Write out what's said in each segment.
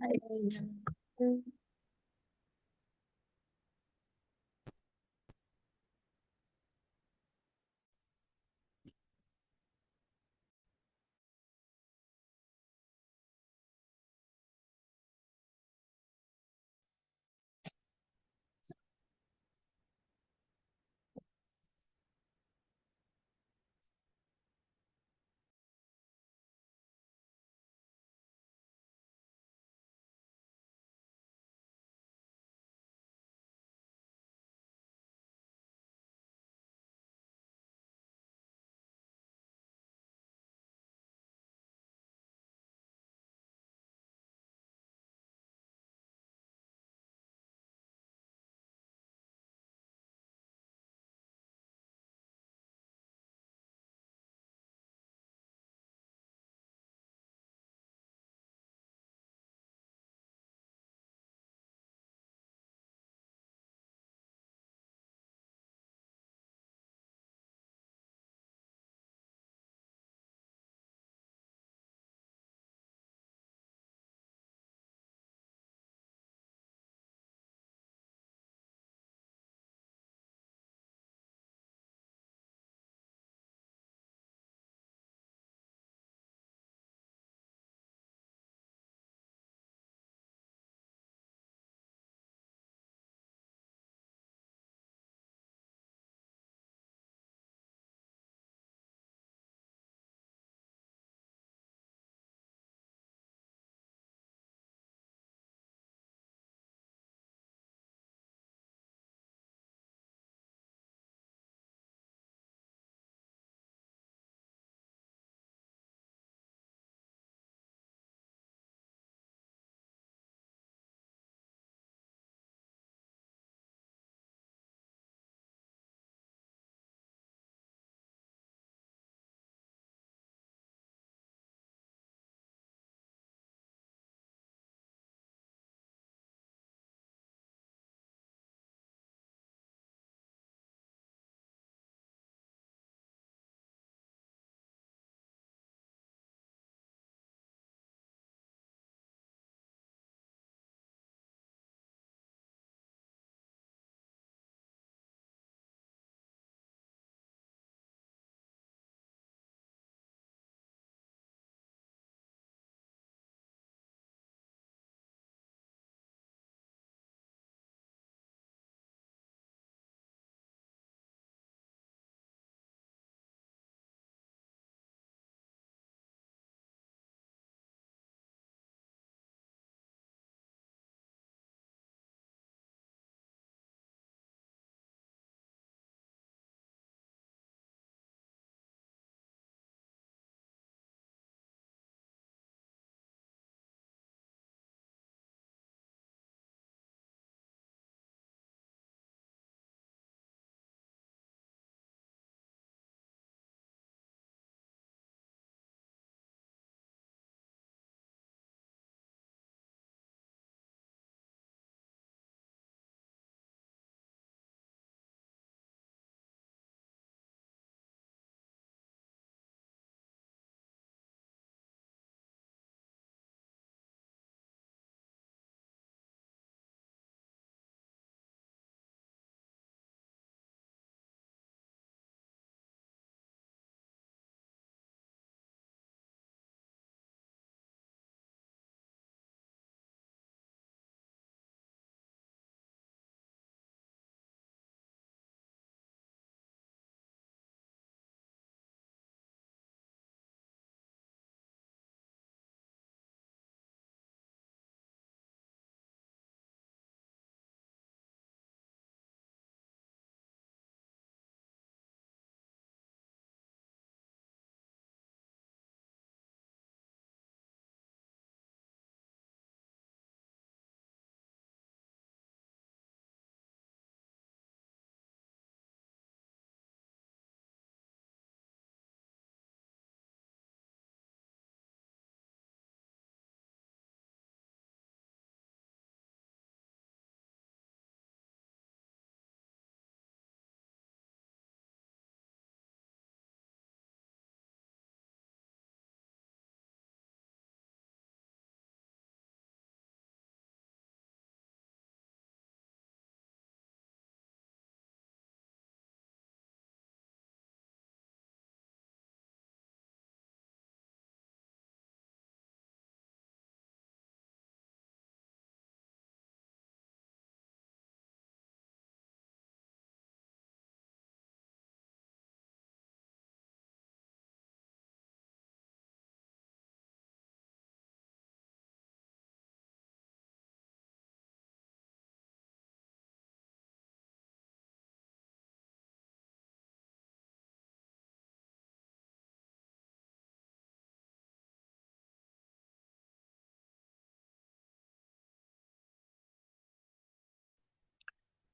Ay,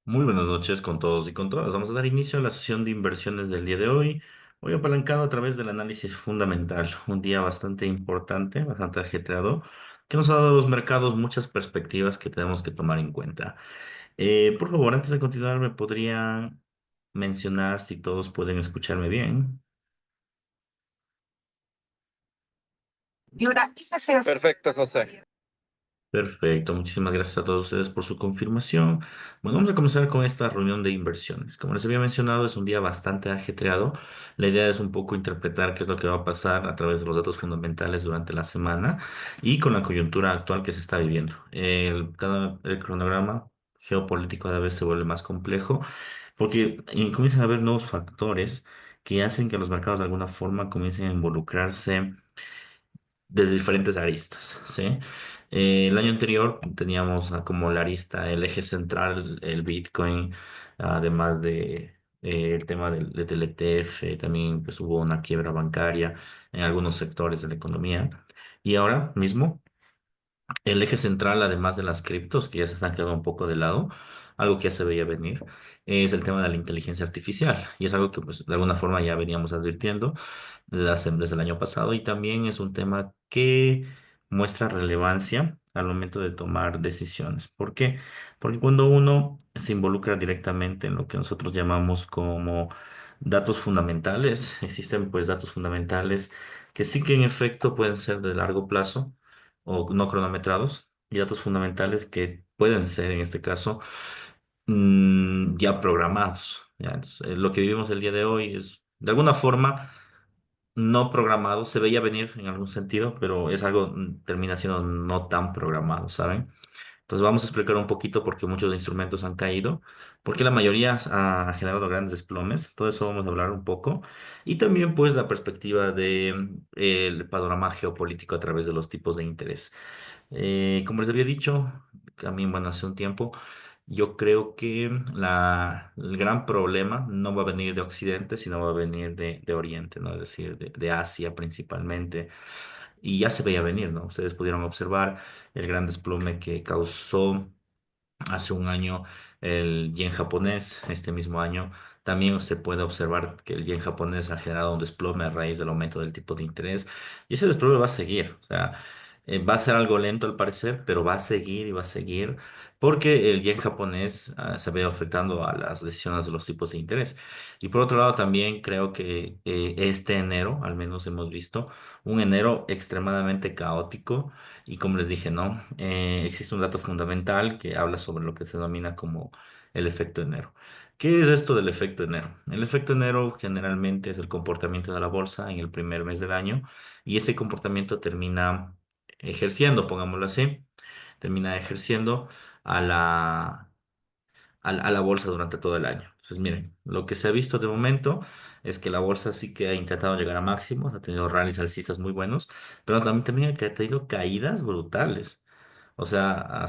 Muy buenas noches con todos y con todas. Vamos a dar inicio a la sesión de inversiones del día de hoy. Hoy apalancado a través del análisis fundamental, un día bastante importante, bastante ajetreado, que nos ha dado a los mercados muchas perspectivas que tenemos que tomar en cuenta. Por favor, antes de continuar, ¿me podrían mencionar si todos pueden escucharme bien? Perfecto, José. Perfecto, muchísimas gracias a todos ustedes por su confirmación. Bueno, vamos a comenzar con esta reunión de inversiones. Como les había mencionado, es un día bastante ajetreado. La idea es un poco interpretar qué es lo que va a pasar a través de los datos fundamentales durante la semana y con la coyuntura actual que se está viviendo. El cronograma geopolítico cada vez se vuelve más complejo porque comienzan a haber nuevos factores que hacen que los mercados de alguna forma comiencen a involucrarse desde diferentes aristas, ¿sí? El año anterior teníamos como la arista, el eje central, el Bitcoin, además de el tema del ETF, también pues, hubo una quiebra bancaria en algunos sectores de la economía. Y ahora mismo el eje central, además de las criptos, que ya se están quedando un poco de lado, algo que ya se veía venir, es el tema de la inteligencia artificial. Y es algo que pues, de alguna forma ya veníamos advirtiendo desde el año pasado. Y también es un tema que muestra relevancia al momento de tomar decisiones. ¿Por qué? Porque cuando uno se involucra directamente en lo que nosotros llamamos como datos fundamentales, existen pues datos fundamentales que sí que en efecto pueden ser de largo plazo o no cronometrados y datos fundamentales que pueden ser, en este caso, ya programados. ¿Ya? Entonces, lo que vivimos el día de hoy es, de alguna forma, no programado. Se veía venir en algún sentido, pero es algo, termina siendo no tan programado, ¿saben? Entonces vamos a explicar un poquito por qué muchos instrumentos han caído, por qué la mayoría ha generado grandes desplomes. Todo eso vamos a hablar un poco. Y también pues la perspectiva de el panorama geopolítico a través de los tipos de interés. Como les había dicho, también bueno, hace un tiempo, yo creo que el gran problema no va a venir de Occidente, sino va a venir de Oriente, ¿no? Es decir, de Asia principalmente. Y ya se veía venir, ¿no? Ustedes pudieron observar el gran desplome que causó hace un año el yen japonés. Este mismo año también se puede observar que el yen japonés ha generado un desplome a raíz del aumento del tipo de interés. Y ese desplome va a seguir. O sea, va a ser algo lento al parecer, pero va a seguir y va a seguir porque el yen japonés se ve afectando a las decisiones de los tipos de interés. Y por otro lado, también creo que este enero, al menos hemos visto, un enero extremadamente caótico y como les dije, ¿no? Existe un dato fundamental que habla sobre lo que se denomina como el efecto enero. ¿Qué es esto del efecto enero? El efecto enero generalmente es el comportamiento de la bolsa en el primer mes del año y ese comportamiento termina ejerciendo, pongámoslo así, termina ejerciendo a la bolsa durante todo el año. Entonces, miren, lo que se ha visto de momento es que la bolsa sí que ha intentado llegar a máximos, ha tenido rallies alcistas muy buenos, pero también ha tenido caídas brutales. O sea,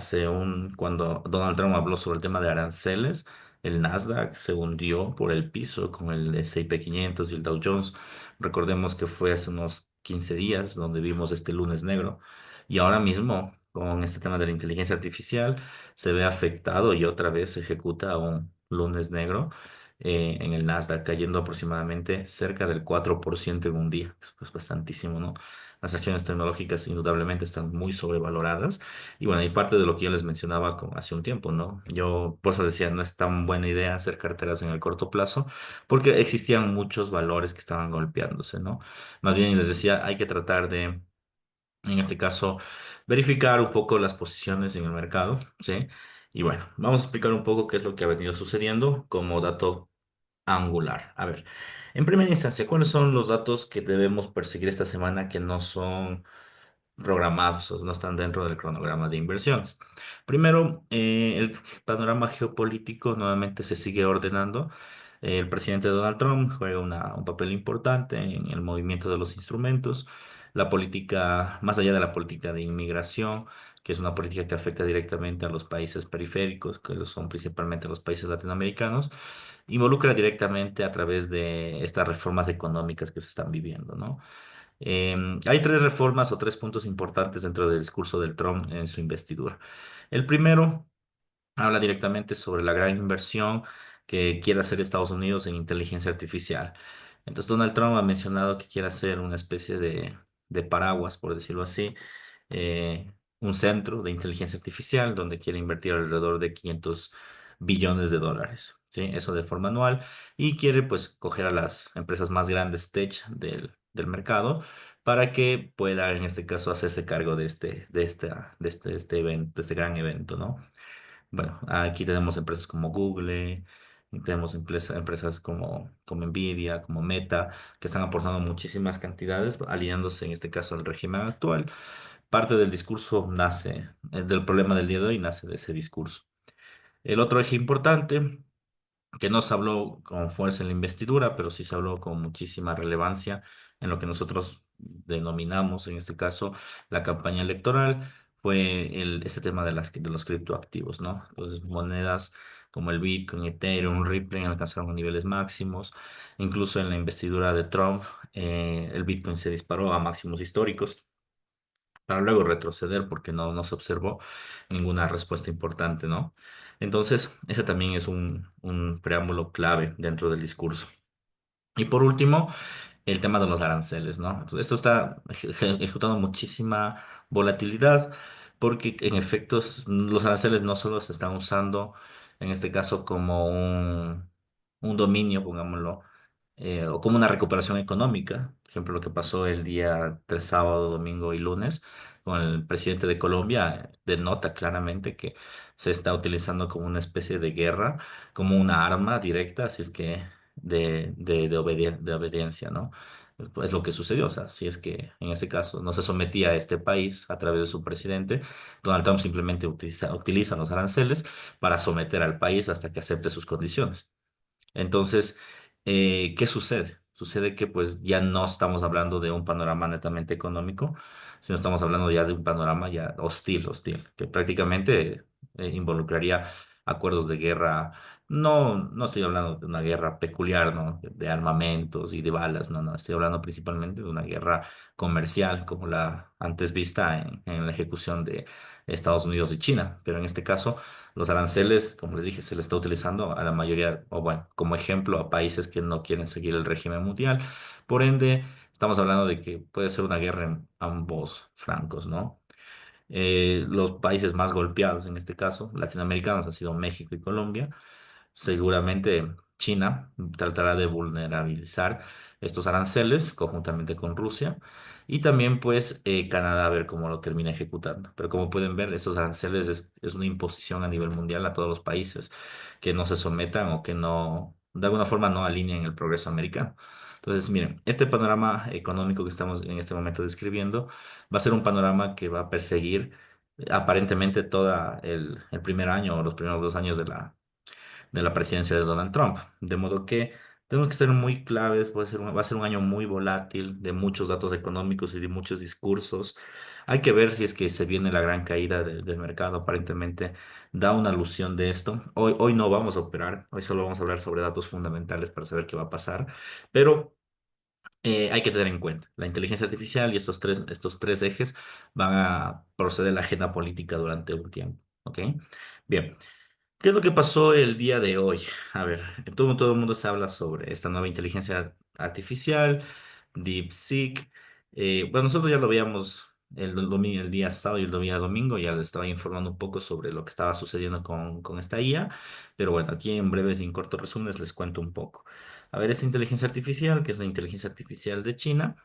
cuando Donald Trump habló sobre el tema de aranceles, el Nasdaq se hundió por el piso con el S&P 500 y el Dow Jones. Recordemos que fue hace unos 15 días donde vimos este lunes negro. Y ahora mismo, con este tema de la inteligencia artificial, se ve afectado y otra vez se ejecuta un lunes negro en el Nasdaq, cayendo aproximadamente cerca del 4% en un día. Es pues bastantísimo, ¿no? Las acciones tecnológicas indudablemente están muy sobrevaloradas. Y bueno, y parte de lo que yo les mencionaba hace un tiempo, ¿no? Yo por eso decía, no es tan buena idea hacer carteras en el corto plazo, porque existían muchos valores que estaban golpeándose, ¿no? Más bien les decía, hay que tratar de en este caso, verificar un poco las posiciones en el mercado, ¿sí? Y bueno, vamos a explicar un poco qué es lo que ha venido sucediendo como dato angular. A ver, en primera instancia, ¿cuáles son los datos que debemos perseguir esta semana que no son programados o no están dentro del cronograma de inversiones? Primero, el panorama geopolítico nuevamente se sigue ordenando. El presidente Donald Trump juega un papel importante en el movimiento de los instrumentos. La política, más allá de la política de inmigración, que es una política que afecta directamente a los países periféricos, que son principalmente los países latinoamericanos, involucra directamente a través de estas reformas económicas que se están viviendo, ¿no? Hay tres reformas o tres puntos importantes dentro del discurso del Trump en su investidura. El primero habla directamente sobre la gran inversión que quiere hacer Estados Unidos en inteligencia artificial. Entonces, Donald Trump ha mencionado que quiere hacer una especie de paraguas, por decirlo así, un centro de inteligencia artificial donde quiere invertir alrededor de 500 billones de dólares, ¿sí? Eso de forma anual y quiere pues coger a las empresas más grandes tech del mercado para que pueda en este caso hacerse cargo de este evento, de este gran evento, ¿no? Bueno, aquí tenemos empresas como Google, y tenemos empresas como Nvidia, como Meta, que están aportando muchísimas cantidades, alineándose en este caso al régimen actual. Parte del discurso nace, del problema del día de hoy nace de ese discurso. El otro eje importante que no se habló con fuerza en la investidura, pero sí se habló con muchísima relevancia en lo que nosotros denominamos, en este caso, la campaña electoral, fue este tema de los criptoactivos, ¿no? Entonces, monedas como el Bitcoin, Ethereum, Ripple alcanzaron niveles máximos. Incluso en la investidura de Trump, el Bitcoin se disparó a máximos históricos para luego retroceder porque no se observó ninguna respuesta importante, ¿no? Entonces, ese también es un preámbulo clave dentro del discurso. Y por último, el tema de los aranceles, ¿no? Entonces, esto está ejecutando muchísima volatilidad porque en efecto los aranceles no solo se están usando en este caso como un dominio, pongámoslo, o como una recuperación económica. Por ejemplo, lo que pasó el día 3 sábado, domingo y lunes con el presidente de Colombia denota claramente que se está utilizando como una especie de guerra, como una arma directa, así es que de obediencia, ¿no? Es lo que sucedió, o sea, si es que en ese caso no se sometía a este país a través de su presidente, Donald Trump simplemente utiliza los aranceles para someter al país hasta que acepte sus condiciones. Entonces, ¿qué sucede? Sucede que pues ya no estamos hablando de un panorama netamente económico, sino estamos hablando ya de un panorama ya hostil, que prácticamente involucraría acuerdos de guerra. No estoy hablando de una guerra peculiar, ¿no? De armamentos y de balas, no, estoy hablando principalmente de una guerra comercial como la antes vista en la ejecución de Estados Unidos y China, pero en este caso los aranceles, como les dije, se le está utilizando a la mayoría, o bueno, como ejemplo a países que no quieren seguir el régimen mundial. Por ende, estamos hablando de que puede ser una guerra en ambos flancos, ¿no? Los países más golpeados en este caso, latinoamericanos, han sido México y Colombia. Seguramente China tratará de vulnerabilizar estos aranceles conjuntamente con Rusia y también pues Canadá a ver cómo lo termina ejecutando. Pero como pueden ver, estos aranceles es una imposición a nivel mundial a todos los países que no se sometan o que no, de alguna forma no alineen el progreso americano. Entonces, miren, este panorama económico que estamos en este momento describiendo va a ser un panorama que va a perseguir aparentemente todo el primer año o los primeros 2 años de la presidencia de Donald Trump. De modo que tenemos que ser muy claves, va a ser un año muy volátil de muchos datos económicos y de muchos discursos. Hay que ver si es que se viene la gran caída del mercado. Aparentemente da una alusión de esto. Hoy no vamos a operar, hoy solo vamos a hablar sobre datos fundamentales para saber qué va a pasar, pero hay que tener en cuenta, la inteligencia artificial y estos tres ejes van a proceder a la agenda política durante un tiempo. ¿Ok? Bien. ¿Qué es lo que pasó el día de hoy? A ver, todo el mundo se habla sobre esta nueva inteligencia artificial, DeepSeek. Bueno, nosotros ya lo veíamos el día sábado y el día domingo, ya les estaba informando un poco sobre lo que estaba sucediendo con esta IA, pero bueno, aquí en breves y en cortos resúmenes les cuento un poco. A ver, esta inteligencia artificial, que es la inteligencia artificial de China,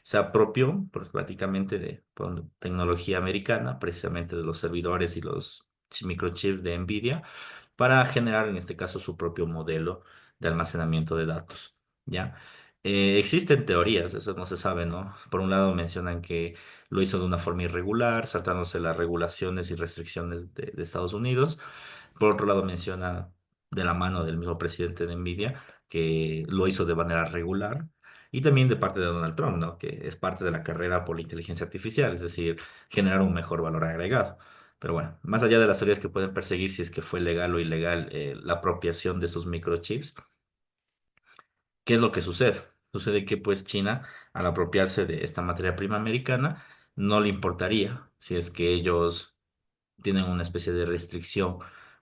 se apropió pues, prácticamente de tecnología americana, precisamente de los servidores y los microchips de NVIDIA para generar en este caso su propio modelo de almacenamiento de datos, ¿ya? Existen teorías, eso no se sabe, ¿no? Por un lado mencionan que lo hizo de una forma irregular, saltándose las regulaciones y restricciones de Estados Unidos. Por otro lado menciona de la mano del mismo presidente de Nvidia que lo hizo de manera regular. Y también de parte de Donald Trump, ¿no? Que es parte de la carrera por la inteligencia artificial, es decir, generar un mejor valor agregado. Pero bueno, más allá de las teorías que pueden perseguir si es que fue legal o ilegal la apropiación de esos microchips, ¿qué es lo que sucede? Sucede que pues China, al apropiarse de esta materia prima americana, no le importaría si es que ellos tienen una especie de restricción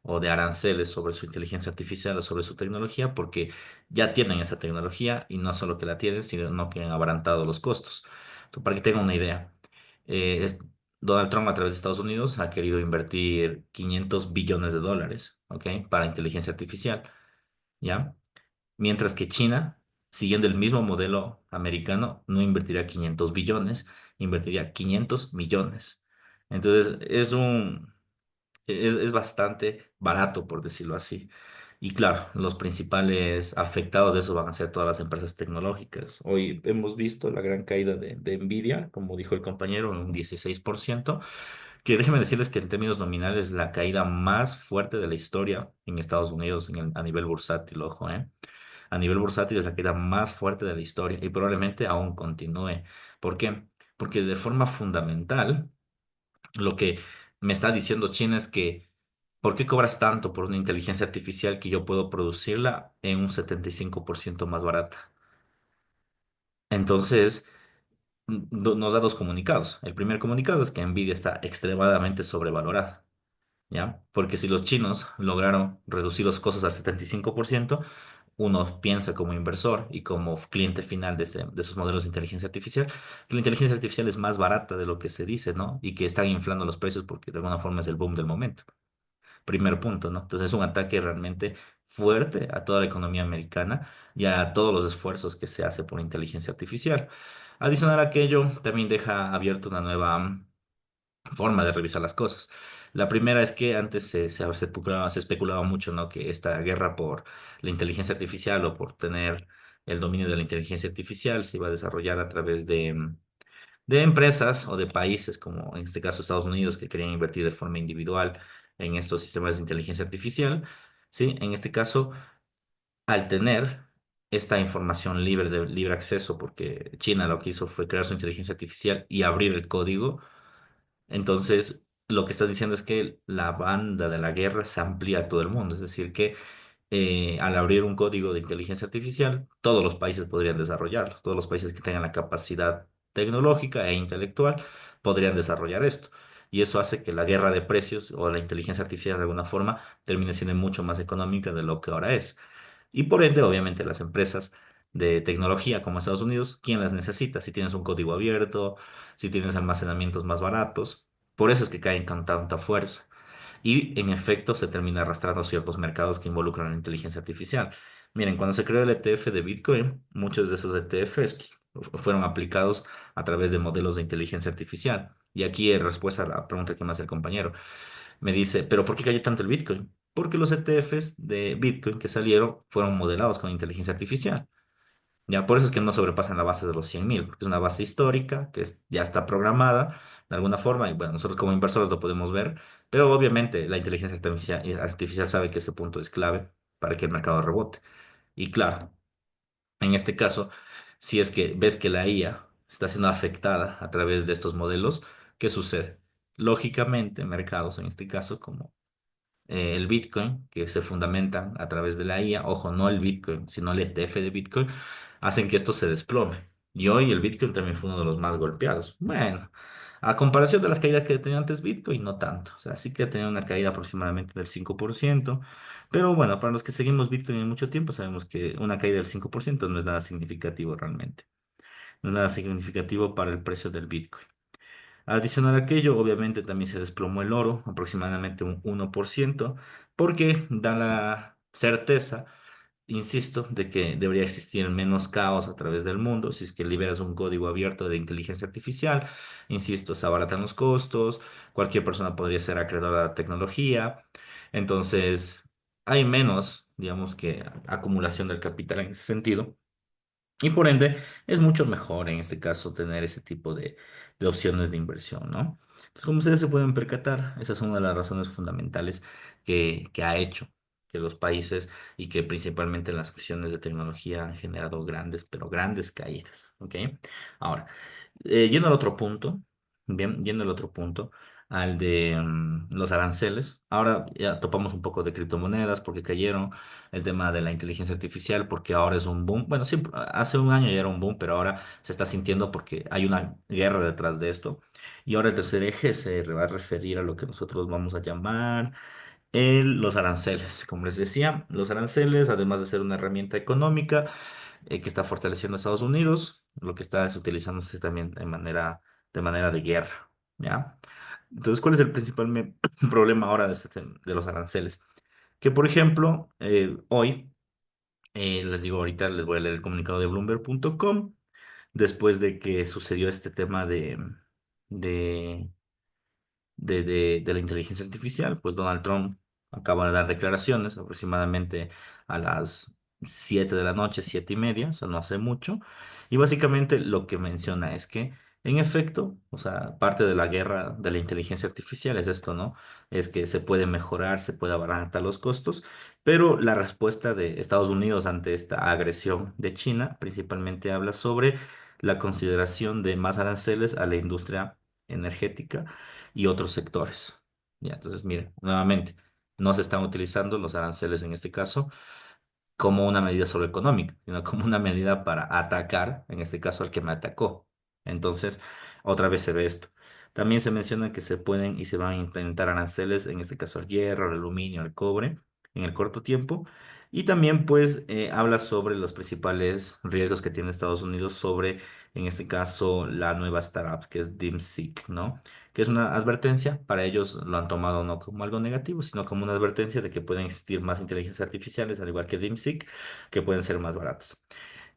o de aranceles sobre su inteligencia artificial o sobre su tecnología, porque ya tienen esa tecnología y no solo que la tienen, sino que han abarantado los costos. Entonces, para que tengan una idea, es, Donald Trump a través de Estados Unidos ha querido invertir 500 billones de dólares, ¿ok? Para inteligencia artificial, ¿ya? Mientras que China, siguiendo el mismo modelo americano, no invertiría 500 billones, invertiría 500 millones. Entonces, es bastante barato, por decirlo así. Y claro, los principales afectados de eso van a ser todas las empresas tecnológicas. Hoy hemos visto la gran caída de Nvidia, como dijo el compañero, en un 16%, que déjenme decirles que en términos nominales la caída más fuerte de la historia en Estados Unidos a nivel bursátil, ojo, ¿eh? A nivel bursátil es la caída más fuerte de la historia y probablemente aún continúe. ¿Por qué? Porque de forma fundamental, lo que me está diciendo China es que, ¿por qué cobras tanto por una inteligencia artificial que yo puedo producirla en un 75% más barata? Entonces, nos da dos comunicados. El primer comunicado es que Nvidia está extremadamente sobrevalorada. ¿Ya? Porque si los chinos lograron reducir los costos al 75%, uno piensa como inversor y como cliente final de esos modelos de inteligencia artificial, que la inteligencia artificial es más barata de lo que se dice, ¿no? Y que están inflando los precios porque de alguna forma es el boom del momento. Primer punto, ¿no? Entonces es un ataque realmente fuerte a toda la economía americana y a todos los esfuerzos que se hace por inteligencia artificial. Adicional a aquello, también deja abierta una nueva forma de revisar las cosas. La primera es que antes se especulaba mucho, ¿no? Que esta guerra por la inteligencia artificial o por tener el dominio de la inteligencia artificial se iba a desarrollar a través de empresas o de países, como en este caso Estados Unidos, que querían invertir de forma individual en estos sistemas de inteligencia artificial. Sí, en este caso, al tener esta información libre de libre acceso, porque China lo que hizo fue crear su inteligencia artificial y abrir el código, entonces, lo que estás diciendo es que la banda de la guerra se amplía a todo el mundo. Es decir, que al abrir un código de inteligencia artificial, todos los países podrían desarrollarlo. Todos los países que tengan la capacidad tecnológica e intelectual podrían desarrollar esto. Y eso hace que la guerra de precios o la inteligencia artificial de alguna forma termine siendo mucho más económica de lo que ahora es. Y por ende, obviamente, las empresas de tecnología como Estados Unidos, ¿quién las necesita? Si tienes un código abierto, si tienes almacenamientos más baratos. Por eso es que caen con tanta fuerza. Y en efecto se termina arrastrando ciertos mercados que involucran la inteligencia artificial. Miren, cuando se creó el ETF de Bitcoin, muchos de esos ETFs fueron aplicados a través de modelos de inteligencia artificial. Y aquí en respuesta a la pregunta que me hace el compañero, me dice, ¿pero por qué cayó tanto el Bitcoin? Porque los ETFs de Bitcoin que salieron fueron modelados con inteligencia artificial. Ya, por eso es que no sobrepasan la base de los 100.000, porque es una base histórica ya está programada de alguna forma, y bueno, nosotros como inversores lo podemos ver, pero obviamente la inteligencia artificial sabe que ese punto es clave para que el mercado rebote. Y claro, en este caso, si es que ves que la IA está siendo afectada a través de estos modelos, ¿qué sucede? Lógicamente, mercados en este caso como el Bitcoin, que se fundamentan a través de la IA, ojo, no el Bitcoin, sino el ETF de Bitcoin, hacen que esto se desplome. Y hoy el Bitcoin también fue uno de los más golpeados. Bueno, a comparación de las caídas que tenía antes Bitcoin, no tanto. O sea, sí que ha tenido una caída aproximadamente del 5%. Pero bueno, para los que seguimos Bitcoin en mucho tiempo, sabemos que una caída del 5% no es nada significativo realmente. No es nada significativo para el precio del Bitcoin. Adicional a aquello, obviamente también se desplomó el oro, aproximadamente un 1%, porque da la certeza, insisto, de que debería existir menos caos a través del mundo si es que liberas un código abierto de inteligencia artificial. Insisto, se abaratan los costos, cualquier persona podría ser acreedora a la tecnología, entonces hay menos, digamos que, acumulación del capital en ese sentido. Y por ende, es mucho mejor en este caso tener ese tipo de opciones de inversión, ¿no? Entonces, como ustedes se pueden percatar, esas son una de las razones fundamentales que ha hecho que los países y que principalmente las acciones de tecnología han generado grandes, pero grandes caídas, ¿ok? Ahora, yendo al otro punto, bien, yendo al otro punto, al de los aranceles. Ahora ya topamos un poco de criptomonedas porque cayeron, el tema de la inteligencia artificial, porque ahora es un boom. Bueno, siempre, hace un año ya era un boom, pero ahora se está sintiendo porque hay una guerra detrás de esto. Y ahora el tercer eje se va a referir a lo que nosotros vamos a llamar, Los aranceles, como les decía, los aranceles, además de ser una herramienta económica que está fortaleciendo a Estados Unidos, lo que está es utilizándose también de manera de guerra, ¿ya? Entonces, ¿cuál es el principal problema ahora de, de los aranceles? Que, por ejemplo, hoy, les digo ahorita, les voy a leer el comunicado de Bloomberg.com, después de que sucedió este tema de de la inteligencia artificial, pues Donald Trump acaba de dar declaraciones aproximadamente a las 7 de la noche, 7:30, o sea, no hace mucho, y básicamente lo que menciona es que, en efecto, o sea, parte de la guerra de la inteligencia artificial es esto, ¿no? Es que se puede mejorar, se puede abaratar los costos, pero la respuesta de Estados Unidos ante esta agresión de China principalmente habla sobre la consideración de más aranceles a la industria energética y otros sectores. Ya, entonces, mire, nuevamente, no se están utilizando los aranceles en este caso como una medida solo económica, sino como una medida para atacar, en este caso, al que me atacó. Entonces, otra vez se ve esto. También se menciona que se pueden y se van a implementar aranceles, en este caso al hierro, al aluminio, al cobre, en el corto tiempo. Y también, pues, habla sobre los principales riesgos que tiene Estados Unidos sobre, en este caso, la nueva startup, que es DeepSeek, ¿no? Que es una advertencia, para ellos lo han tomado no como algo negativo, sino como una advertencia de que pueden existir más inteligencias artificiales, al igual que DeepSeek, que pueden ser más baratos.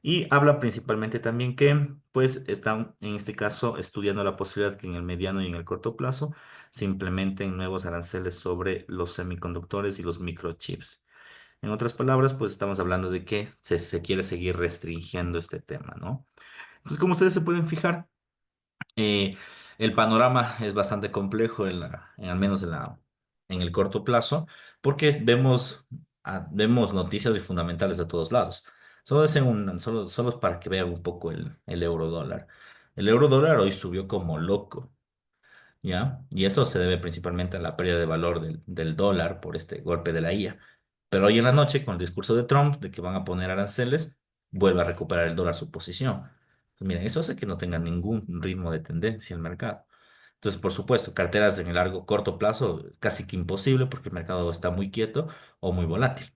Y habla principalmente también que, pues, están en este caso estudiando la posibilidad que en el mediano y en el corto plazo se implementen nuevos aranceles sobre los semiconductores y los microchips. En otras palabras, pues estamos hablando de que se quiere seguir restringiendo este tema, ¿no? Entonces, como ustedes se pueden fijar, eh, el panorama es bastante complejo al menos en el corto plazo, porque vemos, vemos noticias y fundamentales de todos lados. Solo es para que vean un poco el euro dólar. El euro dólar hoy subió como loco. ¿Ya? Y eso se debe principalmente a la pérdida de valor del dólar por este golpe de la IA. Pero hoy en la noche, con el discurso de Trump de que van a poner aranceles, vuelve a recuperar el dólar su posición. Entonces, miren, eso hace que no tenga ningún ritmo de tendencia el mercado. Entonces, por supuesto, carteras en el largo, corto plazo, casi que imposible porque el mercado está muy quieto o muy volátil.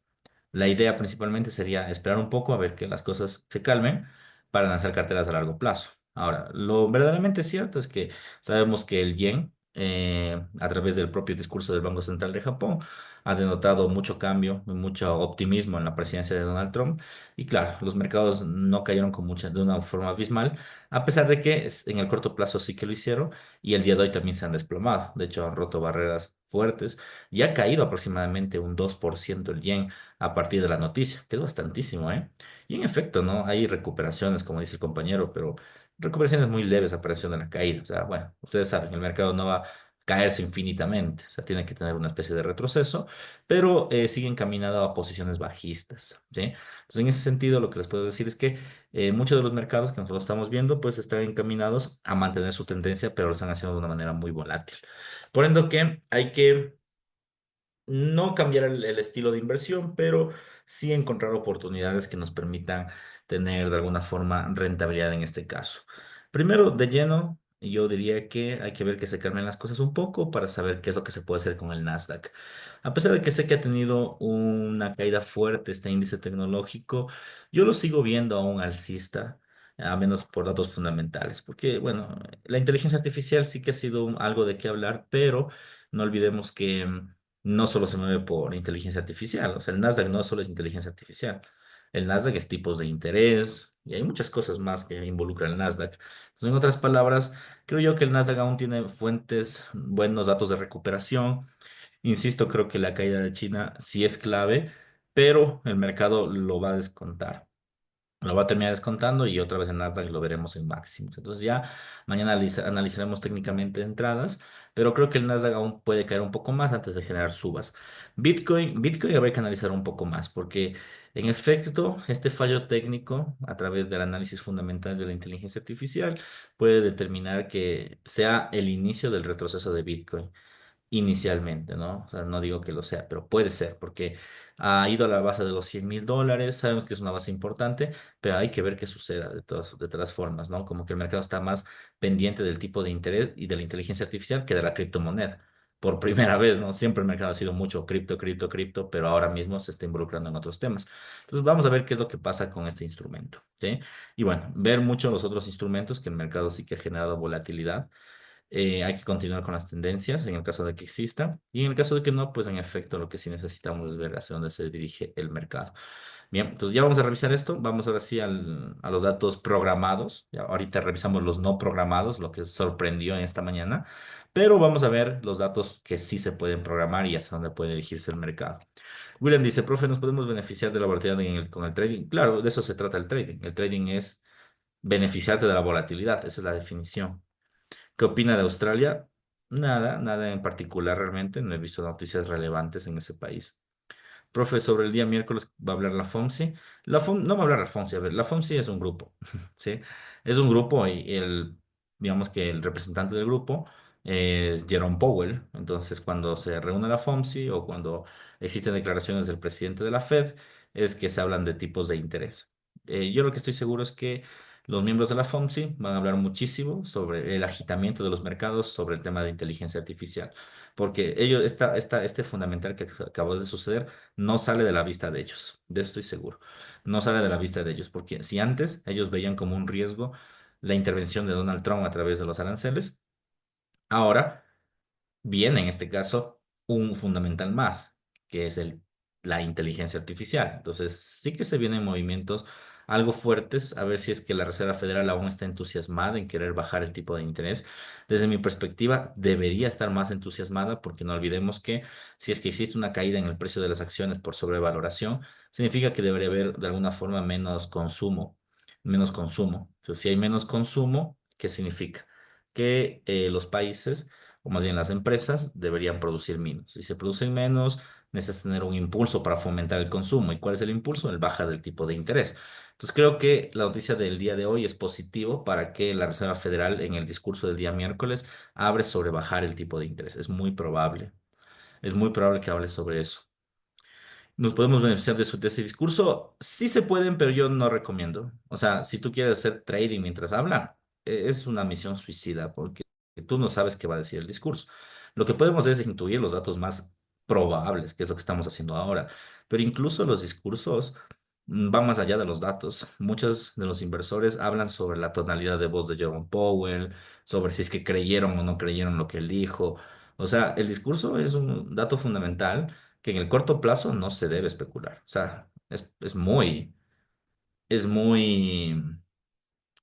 La idea principalmente sería esperar un poco a ver que las cosas se calmen para lanzar carteras a largo plazo. Ahora, lo verdaderamente cierto es que sabemos que el yen, a través del propio discurso del Banco Central de Japón, ha denotado mucho cambio y mucho optimismo en la presidencia de Donald Trump. Y claro, los mercados no cayeron de una forma abismal, a pesar de que en el corto plazo sí que lo hicieron y el día de hoy también se han desplomado. De hecho, han roto barreras fuertes y ha caído aproximadamente un 2% el yen a partir de la noticia, que es bastantísimo, ¿eh? Y en efecto, ¿no? Hay recuperaciones, como dice el compañero, pero recuperaciones muy leves a presión de la caída. O sea, bueno, ustedes saben, el mercado no va a caerse infinitamente, o sea, tiene que tener una especie de retroceso, pero sigue encaminado a posiciones bajistas, ¿sí? Entonces, en ese sentido, lo que les puedo decir es que muchos de los mercados que nosotros estamos viendo, pues están encaminados a mantener su tendencia, pero lo están haciendo de una manera muy volátil. Por ende, que hay que no cambiar el estilo de inversión, pero sí encontrar oportunidades que nos permitan tener de alguna forma rentabilidad en este caso. Primero, de lleno, yo diría que hay que ver que se calmen las cosas un poco para saber qué es lo que se puede hacer con el Nasdaq. A pesar de que sé que ha tenido una caída fuerte este índice tecnológico, yo lo sigo viendo aún alcista. A menos por datos fundamentales, porque bueno, la inteligencia artificial sí que ha sido algo de qué hablar, pero no olvidemos que no solo se mueve por inteligencia artificial, o sea, el Nasdaq no solo es inteligencia artificial, el Nasdaq es tipos de interés y hay muchas cosas más que involucran el Nasdaq. Entonces, en otras palabras, creo yo que el Nasdaq aún tiene fuentes, buenos datos de recuperación. Insisto, creo que la caída de China sí es clave, pero el mercado lo va a descontar. Lo va a terminar descontando y otra vez en Nasdaq lo veremos en máximos. Entonces ya mañana analizaremos técnicamente entradas, pero creo que el Nasdaq aún puede caer un poco más antes de generar subas. Bitcoin habrá que analizar un poco más porque en efecto este fallo técnico a través del análisis fundamental de la inteligencia artificial puede determinar que sea el inicio del retroceso de Bitcoin inicialmente, ¿no? O sea, no digo que lo sea, pero puede ser, porque ha ido a la base de los $100.000, sabemos que es una base importante, pero hay que ver qué suceda de todas formas, ¿no? Como que el mercado está más pendiente del tipo de interés y de la inteligencia artificial que de la criptomoneda. por primera vez, ¿no? Siempre el mercado ha sido mucho cripto, cripto, cripto, pero ahora mismo se está involucrando en otros temas. Entonces vamos a ver qué es lo que pasa con este instrumento, ¿sí? Y bueno, ver mucho los otros instrumentos que el mercado sí que ha generado volatilidad. Hay que continuar con las tendencias en el caso de que exista y en el caso de que no, pues en efecto lo que sí necesitamos es ver hacia dónde se dirige el mercado. Bien, entonces ya vamos a revisar esto. Vamos ahora sí a los datos programados. Ya, ahorita revisamos los no programados, lo que sorprendió en esta mañana, pero vamos a ver los datos que sí se pueden programar y hacia dónde puede dirigirse el mercado. William dice, profe, ¿nos podemos beneficiar de la volatilidad con el trading? Claro, de eso se trata el trading. El trading es beneficiarte de la volatilidad, esa es la definición. ¿Qué opina de Australia? Nada, nada en particular realmente. No he visto noticias relevantes en ese país. Profe, sobre el día miércoles va a hablar la FOMC. No va a hablar la FOMC, a ver, la FOMC es un grupo, ¿sí? Es un grupo y digamos que el representante del grupo es Jerome Powell. Entonces, cuando se reúne la FOMC o cuando existen declaraciones del presidente de la Fed, es que se hablan de tipos de interés. Yo lo que estoy seguro es que los miembros de la FOMC van a hablar muchísimo sobre el agitamiento de los mercados, sobre el tema de inteligencia artificial, porque este fundamental que acabó de suceder no sale de la vista de ellos, de eso estoy seguro. No sale de la vista de ellos, porque si antes ellos veían como un riesgo la intervención de Donald Trump a través de los aranceles, ahora viene en este caso un fundamental más, que es la inteligencia artificial. Entonces, sí que se vienen movimientos algo fuertes, a ver si es que la Reserva Federal aún está entusiasmada en querer bajar el tipo de interés. Desde mi perspectiva, debería estar más entusiasmada porque no olvidemos que si es que existe una caída en el precio de las acciones por sobrevaloración, significa que debería haber de alguna forma menos consumo, menos consumo. Entonces, si hay menos consumo, ¿qué significa? Que los países o más bien las empresas, deberían producir menos. Si se producen menos, necesitas tener un impulso para fomentar el consumo. ¿Y cuál es el impulso? El baja del tipo de interés. Entonces creo que la noticia del día de hoy es positivo para que la Reserva Federal en el discurso del día miércoles hable sobre bajar el tipo de interés. Es muy probable que hable sobre eso. ¿Nos podemos beneficiar de ese discurso? Sí se pueden, pero yo no recomiendo. O sea, si tú quieres hacer trading mientras hablan, es una misión suicida porque tú no sabes qué va a decir el discurso. Lo que podemos es intuir los datos más probables, que es lo que estamos haciendo ahora. Pero incluso los discursos van más allá de los datos. Muchos de los inversores hablan sobre la tonalidad de voz de Jerome Powell, sobre si es que creyeron o no creyeron lo que él dijo. O sea, el discurso es un dato fundamental que en el corto plazo no se debe especular. O sea, es muy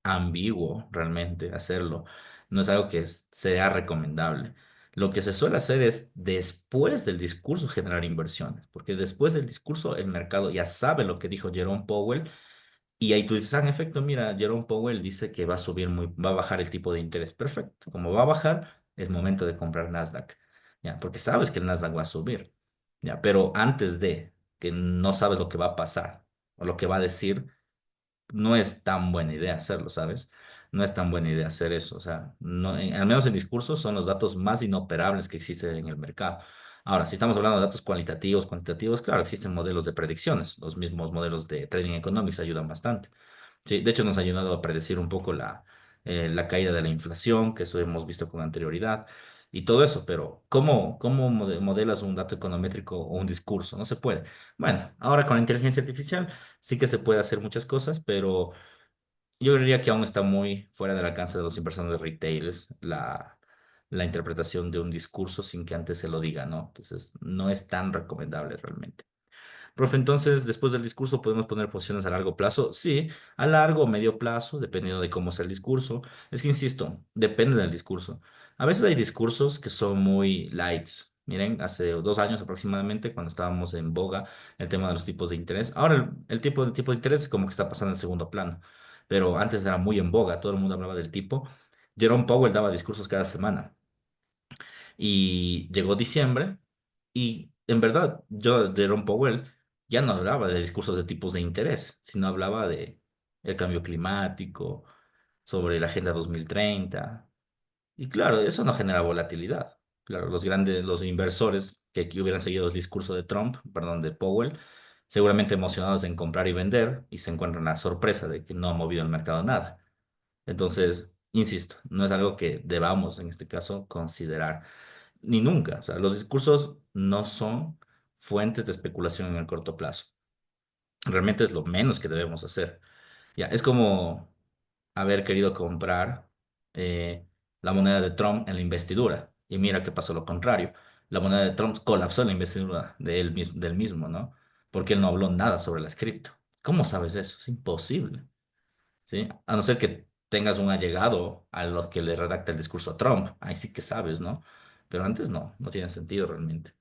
ambiguo realmente hacerlo. No es algo que sea recomendable. Lo que se suele hacer es después del discurso generar inversiones, porque después del discurso el mercado ya sabe lo que dijo Jerome Powell y ahí tú dices, en efecto, mira, Jerome Powell dice que va a bajar el tipo de interés. Perfecto. Como va a bajar, es momento de comprar Nasdaq. Ya, porque sabes que el Nasdaq va a subir. Ya, pero antes de que no sabes lo que va a pasar o lo que va a decir, no es tan buena idea hacerlo, ¿sabes? No es tan buena idea hacer eso. O sea, no, al menos en discursos son los datos más inoperables que existen en el mercado. Ahora, si estamos hablando de datos cualitativos, cuantitativos, claro, existen modelos de predicciones. Los mismos modelos de trading economics ayudan bastante. Sí, de hecho nos ha ayudado a predecir un poco la caída de la inflación, que eso hemos visto con anterioridad, y todo eso, pero ¿cómo modelas un dato econométrico o un discurso? No se puede. Bueno, ahora con la inteligencia artificial sí que se puede hacer muchas cosas, pero yo diría que aún está muy fuera del alcance de los inversores de retailers la interpretación de un discurso sin que antes se lo diga, ¿no? Entonces, no es tan recomendable realmente. Profe, entonces, después del discurso, ¿podemos poner posiciones a largo plazo? Sí, a largo o medio plazo, dependiendo de cómo sea el discurso. Es que, insisto, depende del discurso. A veces hay discursos que son muy lights. Miren, hace 2 años aproximadamente, cuando estábamos en boga el tema de los tipos de interés. Ahora el tipo de interés es como que está pasando en segundo plano, pero antes era muy en boga, todo el mundo hablaba del tipo. Jerome Powell daba discursos cada semana. Y llegó diciembre y en verdad yo, Jerome Powell, ya no hablaba de discursos de tipos de interés, sino hablaba de el cambio climático, sobre la Agenda 2030. Y claro, eso no genera volatilidad. Claro, los inversores que hubieran seguido el discurso de Trump, perdón, de Powell, seguramente emocionados en comprar y vender y se encuentran la sorpresa de que no ha movido el mercado nada. Entonces, insisto, no es algo que debamos en este caso considerar. ni nunca. O sea, los discursos no son fuentes de especulación en el corto plazo. Realmente es lo menos que debemos hacer. Ya, es como haber querido comprar la moneda de Trump en la investidura. Y mira que pasó lo contrario. La moneda de Trump colapsó en la investidura de él mismo, del mismo, ¿no? Porque él no habló nada sobre las cripto. ¿Cómo sabes eso? Es imposible, ¿sí? A no ser que tengas un allegado a los que le redacta el discurso a Trump. Ahí sí que sabes, ¿no? Pero antes no, no tiene sentido realmente.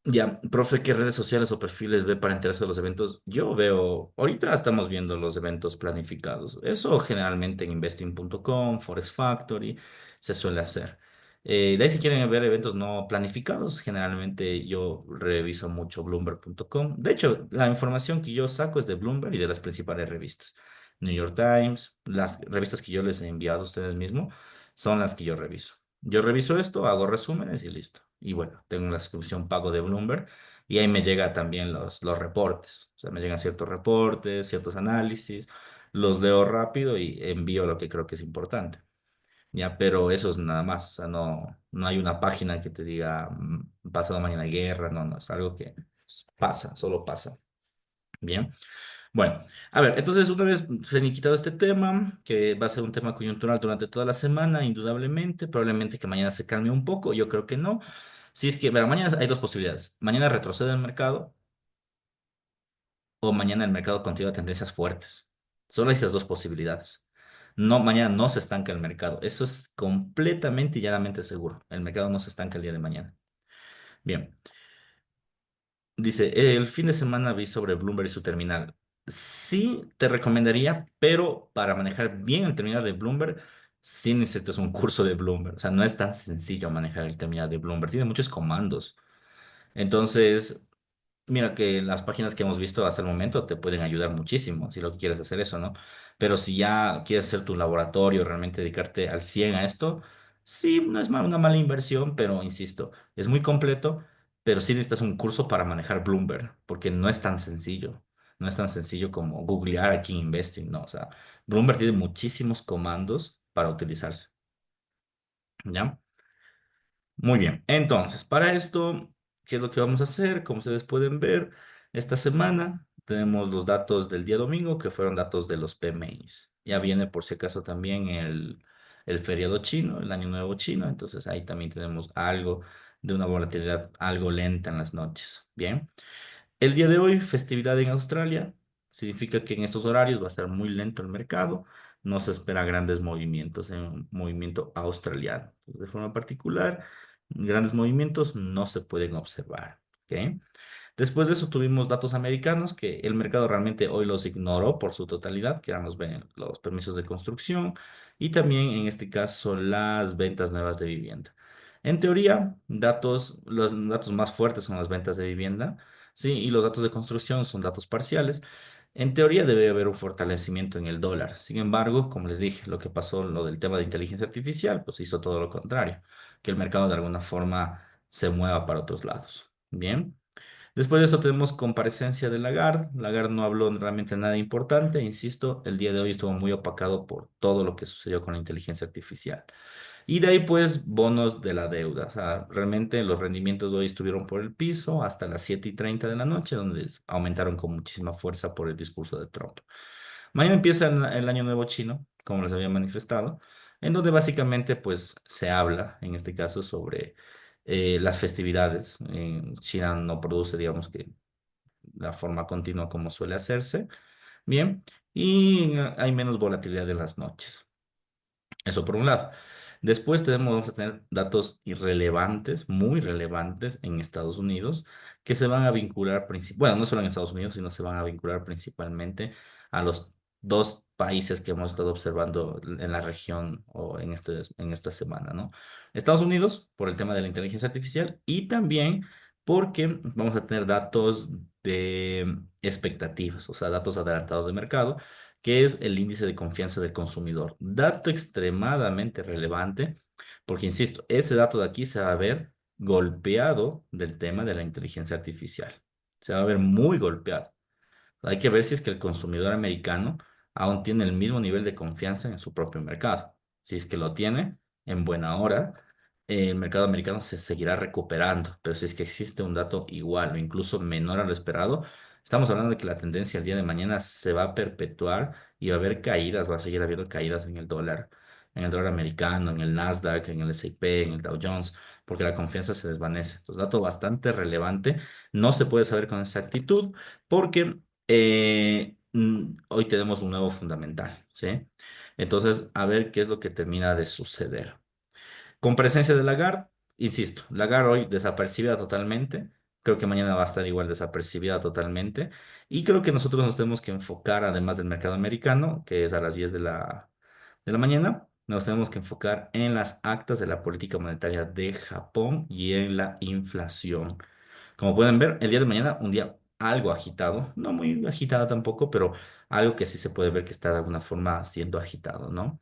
Ya, profe, ¿qué redes sociales o perfiles ve para enterarse de los eventos? Yo veo, ahorita estamos viendo los eventos planificados. Eso generalmente en investing.com, Forex Factory, se suele hacer. De ahí si quieren ver eventos no planificados, generalmente yo reviso mucho bloomberg.com. De hecho, la información que yo saco es de Bloomberg y de las principales revistas. New York Times, las revistas que yo les he enviado a ustedes mismos, son las que yo reviso. Yo reviso esto, hago resúmenes y listo. Y bueno, tengo la suscripción pago de Bloomberg y ahí me llega también los reportes. O sea, me llegan ciertos reportes, ciertos análisis, los leo rápido y envío lo que creo que es importante. Ya, pero eso es nada más. O sea, no, no hay una página que te diga pasado mañana hay guerra, no, no, es algo que pasa, solo pasa. Bien. Bueno, a ver, entonces una vez finiquitado este tema, que va a ser un tema coyuntural durante toda la semana, indudablemente, probablemente que mañana se calme un poco, yo creo que no. Si es que, bueno, mañana hay dos posibilidades. Mañana retrocede el mercado o mañana el mercado continúa tendencias fuertes. Solo hay esas dos posibilidades. No, mañana no se estanca el mercado. Eso es completamente y llanamente seguro. El mercado no se estanca el día de mañana. Bien. Dice, el fin de semana vi sobre Bloomberg y su terminal. Sí, te recomendaría, pero para manejar bien el terminal de Bloomberg, sí necesitas un curso de Bloomberg. O sea, no es tan sencillo manejar el terminal de Bloomberg. Tiene muchos comandos. Entonces, mira que las páginas que hemos visto hasta el momento te pueden ayudar muchísimo si lo que quieres hacer eso, ¿no? Pero si ya quieres hacer tu laboratorio, realmente dedicarte al 100 a esto, sí, no es una mala inversión, pero insisto, es muy completo, pero sí necesitas un curso para manejar Bloomberg, porque no es tan sencillo. No es tan sencillo como googlear aquí Investing, ¿no? O sea, Bloomberg tiene muchísimos comandos para utilizarse, ¿ya? Muy bien, entonces, para esto, ¿qué es lo que vamos a hacer? Como ustedes pueden ver, esta semana tenemos los datos del día domingo, que fueron datos de los PMIs. Ya viene por si acaso también el feriado chino, el año nuevo chino, entonces ahí también tenemos algo de una volatilidad algo lenta en las noches. Bien. El día de hoy, festividad en Australia, significa que en estos horarios va a estar muy lento el mercado, no se espera grandes movimientos en el movimiento australiano. De forma particular, grandes movimientos no se pueden observar. ¿Ok? Después de eso tuvimos datos americanos que el mercado realmente hoy los ignoró por su totalidad, que eran los permisos de construcción y también en este caso las ventas nuevas de vivienda. En teoría, los datos más fuertes son las ventas de vivienda, sí, y los datos de construcción son datos parciales. En teoría debe haber un fortalecimiento en el dólar. Sin embargo, como les dije, lo que pasó, lo del tema de inteligencia artificial, pues hizo todo lo contrario, que el mercado de alguna forma se mueva para otros lados. Bien. Después de eso tenemos comparecencia de Lagarde. Lagarde no habló realmente nada importante. Insisto, el día de hoy estuvo muy opacado por todo lo que sucedió con la inteligencia artificial. Y de ahí pues bonos de la deuda. O sea, realmente los rendimientos de hoy estuvieron por el piso hasta las 7:30 de la noche, donde aumentaron con muchísima fuerza por el discurso de Trump. Mañana empieza el año nuevo chino, como les había manifestado, en donde básicamente pues se habla, en este caso, sobre las festividades. China no produce, digamos que la forma continua como suele hacerse. Bien, y hay menos volatilidad en las noches. Eso por un lado. Después vamos a tener datos irrelevantes, muy relevantes en Estados Unidos, que se van a vincular, bueno, no solo en Estados Unidos, sino se van a vincular principalmente a los dos países que hemos estado observando en la región o en esta semana, ¿no? Estados Unidos, por el tema de la inteligencia artificial, y también porque vamos a tener datos de expectativas, o sea, datos adelantados de mercado que es el índice de confianza del consumidor. Dato extremadamente relevante, porque insisto, ese dato de aquí se va a ver golpeado del tema de la inteligencia artificial. Se va a ver muy golpeado. Hay que ver si es que el consumidor americano aún tiene el mismo nivel de confianza en su propio mercado. Si es que lo tiene, en buena hora. el mercado americano se seguirá recuperando, pero si es que existe un dato igual o incluso menor a lo esperado, estamos hablando de que la tendencia el día de mañana se va a perpetuar y va a haber caídas, va a seguir habiendo caídas en el dólar americano, en el Nasdaq, en el S&P, en el Dow Jones, porque la confianza se desvanece. Entonces, dato bastante relevante, no se puede saber con exactitud porque hoy tenemos un nuevo fundamental, ¿sí? Entonces, a ver qué es lo que termina de suceder. Con presencia de Lagarde, insisto, Lagarde hoy desapercibida totalmente. Creo que mañana va a estar igual desapercibida totalmente. Y creo que nosotros nos tenemos que enfocar, además del mercado americano, que es a las 10 de la mañana, nos tenemos que enfocar en las actas de la política monetaria de Japón y en la inflación. Como pueden ver, el día de mañana, un día algo agitado, no muy agitado tampoco, pero algo que sí se puede ver que está de alguna forma siendo agitado, ¿no?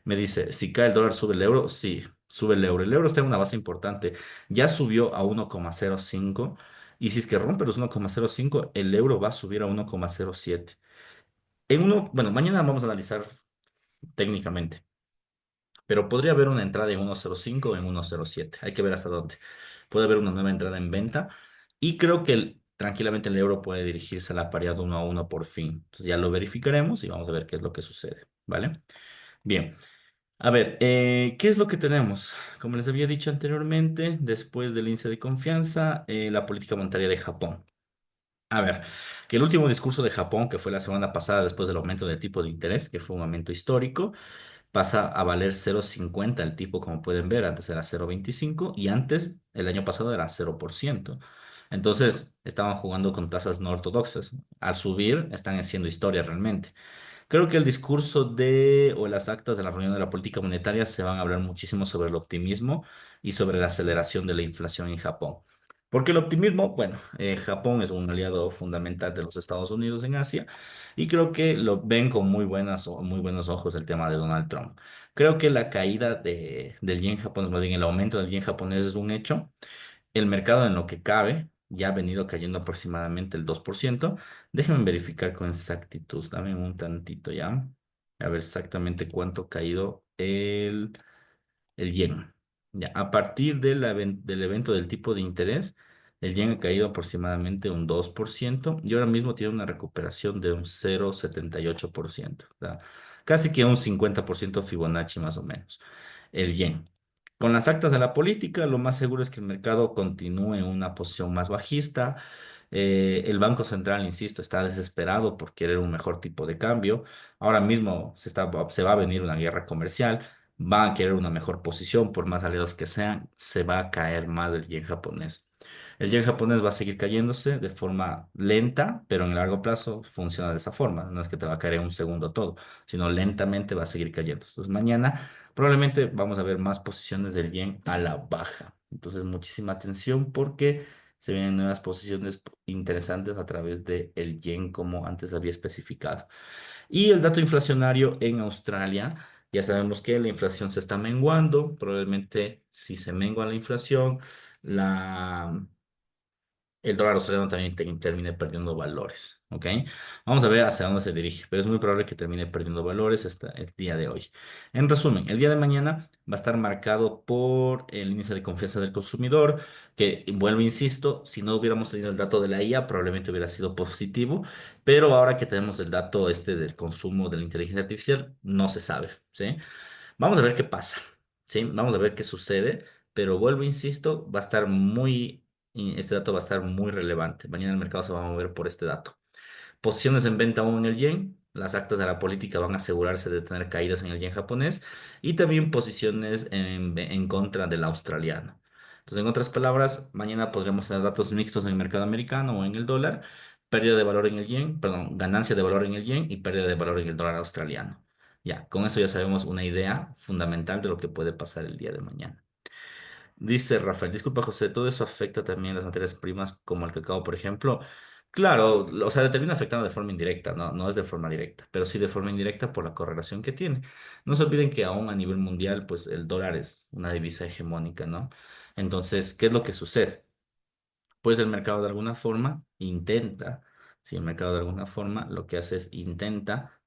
Me dice, si cae el dólar, sube el euro. Sí, sube el euro. El euro está en una base importante. Ya subió a 1,05. Y si es que rompe los 1,05, el euro va a subir a 1,07. Bueno, mañana vamos a analizar técnicamente, pero podría haber una entrada en 1,05 o en 1,07. Hay que ver hasta dónde. Puede haber una nueva entrada en venta. Y creo que tranquilamente el euro puede dirigirse a la paridad 1 a 1 por fin. Entonces ya lo verificaremos y vamos a ver qué es lo que sucede. ¿Vale? Bien. A ver, ¿qué es lo que tenemos? Como les había dicho anteriormente, después del índice de confianza, la política monetaria de Japón. A ver, que el último discurso de Japón, que fue la semana pasada después del aumento del tipo de interés, que fue un aumento histórico, pasa a valer 0,50 el tipo, como pueden ver, antes era 0,25 y antes, el año pasado, era 0%. Entonces, estaban jugando con tasas no ortodoxas. Al subir, están haciendo historia realmente. Creo que el discurso o las actas de la reunión de la política monetaria se van a hablar muchísimo sobre el optimismo y sobre la aceleración de la inflación en Japón. Porque el optimismo, bueno, Japón es un aliado fundamental de los Estados Unidos en Asia y creo que lo ven con muy buenos ojos el tema de Donald Trump. Creo que la caída del yen japonés, más bien el aumento del yen japonés es un hecho. El mercado en lo que cabe ya ha venido cayendo aproximadamente el 2%. Déjenme verificar con exactitud. Dame un tantito ya. A ver exactamente cuánto ha caído el yen. Ya, a partir del evento del tipo de interés, el yen ha caído aproximadamente un 2% y ahora mismo tiene una recuperación de un 0,78%. O sea, casi que un 50% Fibonacci más o menos. El yen. Con las actas de la política, lo más seguro es que el mercado continúe en una posición más bajista. El Banco Central, insisto, está desesperado por querer un mejor tipo de cambio. Ahora mismo se va a venir una guerra comercial, van a querer una mejor posición, por más aliados que sean, se va a caer más el yen japonés. El yen japonés va a seguir cayéndose de forma lenta, pero en el largo plazo funciona de esa forma. No es que te va a caer en un segundo todo, sino lentamente va a seguir cayendo. Entonces mañana probablemente vamos a ver más posiciones del yen a la baja. Entonces muchísima atención porque se vienen nuevas posiciones interesantes a través del yen como antes había especificado. Y el dato inflacionario en Australia, ya sabemos que la inflación se está menguando, probablemente si se mengua la inflación, la, el dólar australiano también termine perdiendo valores, ¿ok? Vamos a ver hacia dónde se dirige, pero es muy probable que termine perdiendo valores hasta el día de hoy. En resumen, el día de mañana va a estar marcado por el índice de confianza del consumidor, que vuelvo, insisto, si no hubiéramos tenido el dato de la IA, probablemente hubiera sido positivo, pero ahora que tenemos el dato este del consumo de la inteligencia artificial, no se sabe, ¿sí? Vamos a ver qué pasa, ¿sí? Vamos a ver qué sucede, pero vuelvo, insisto, este dato va a estar muy relevante. Mañana el mercado se va a mover por este dato. Posiciones en venta aún en el yen. Las actas de la política van a asegurarse de tener caídas en el yen japonés y también posiciones en contra del australiano. Entonces, en otras palabras, mañana podremos tener datos mixtos en el mercado americano o en el dólar, pérdida de valor en el yen, perdón, ganancia de valor en el yen y pérdida de valor en el dólar australiano. Ya, con eso ya sabemos una idea fundamental de lo que puede pasar el día de mañana. Dice Rafael, disculpa José, ¿todo eso afecta también las materias primas como el cacao, por ejemplo? Claro, o sea, le termina afectando de forma indirecta, no, no es de forma directa, pero sí de forma indirecta por la correlación que tiene. No se olviden que aún a nivel mundial, pues el dólar es una divisa hegemónica, ¿no? Entonces, ¿qué es lo que sucede? Pues el mercado de alguna forma intenta, si el mercado de alguna forma lo que hace es intenta,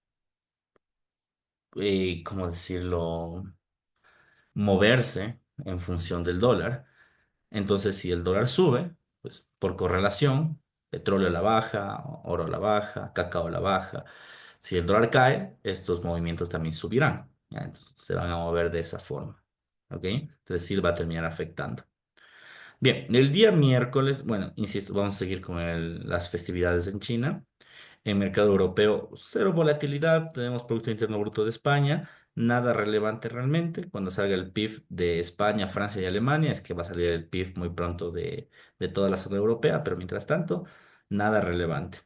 ¿cómo decirlo? Moverse. en función del dólar. Entonces, si el dólar sube, pues por correlación, petróleo a la baja, oro a la baja, cacao a la baja. Si el dólar cae, estos movimientos también subirán. ¿Ya? Entonces, se van a mover de esa forma. ¿Ok? Entonces, sí va a terminar afectando. Bien, el día miércoles, bueno, insisto, vamos a seguir con las festividades en China. En mercado europeo, cero volatilidad, tenemos Producto Interno Bruto de España, nada relevante realmente. Cuando salga el PIB de España, Francia y Alemania, es que va a salir el PIB muy pronto de toda la zona europea, pero mientras tanto, nada relevante.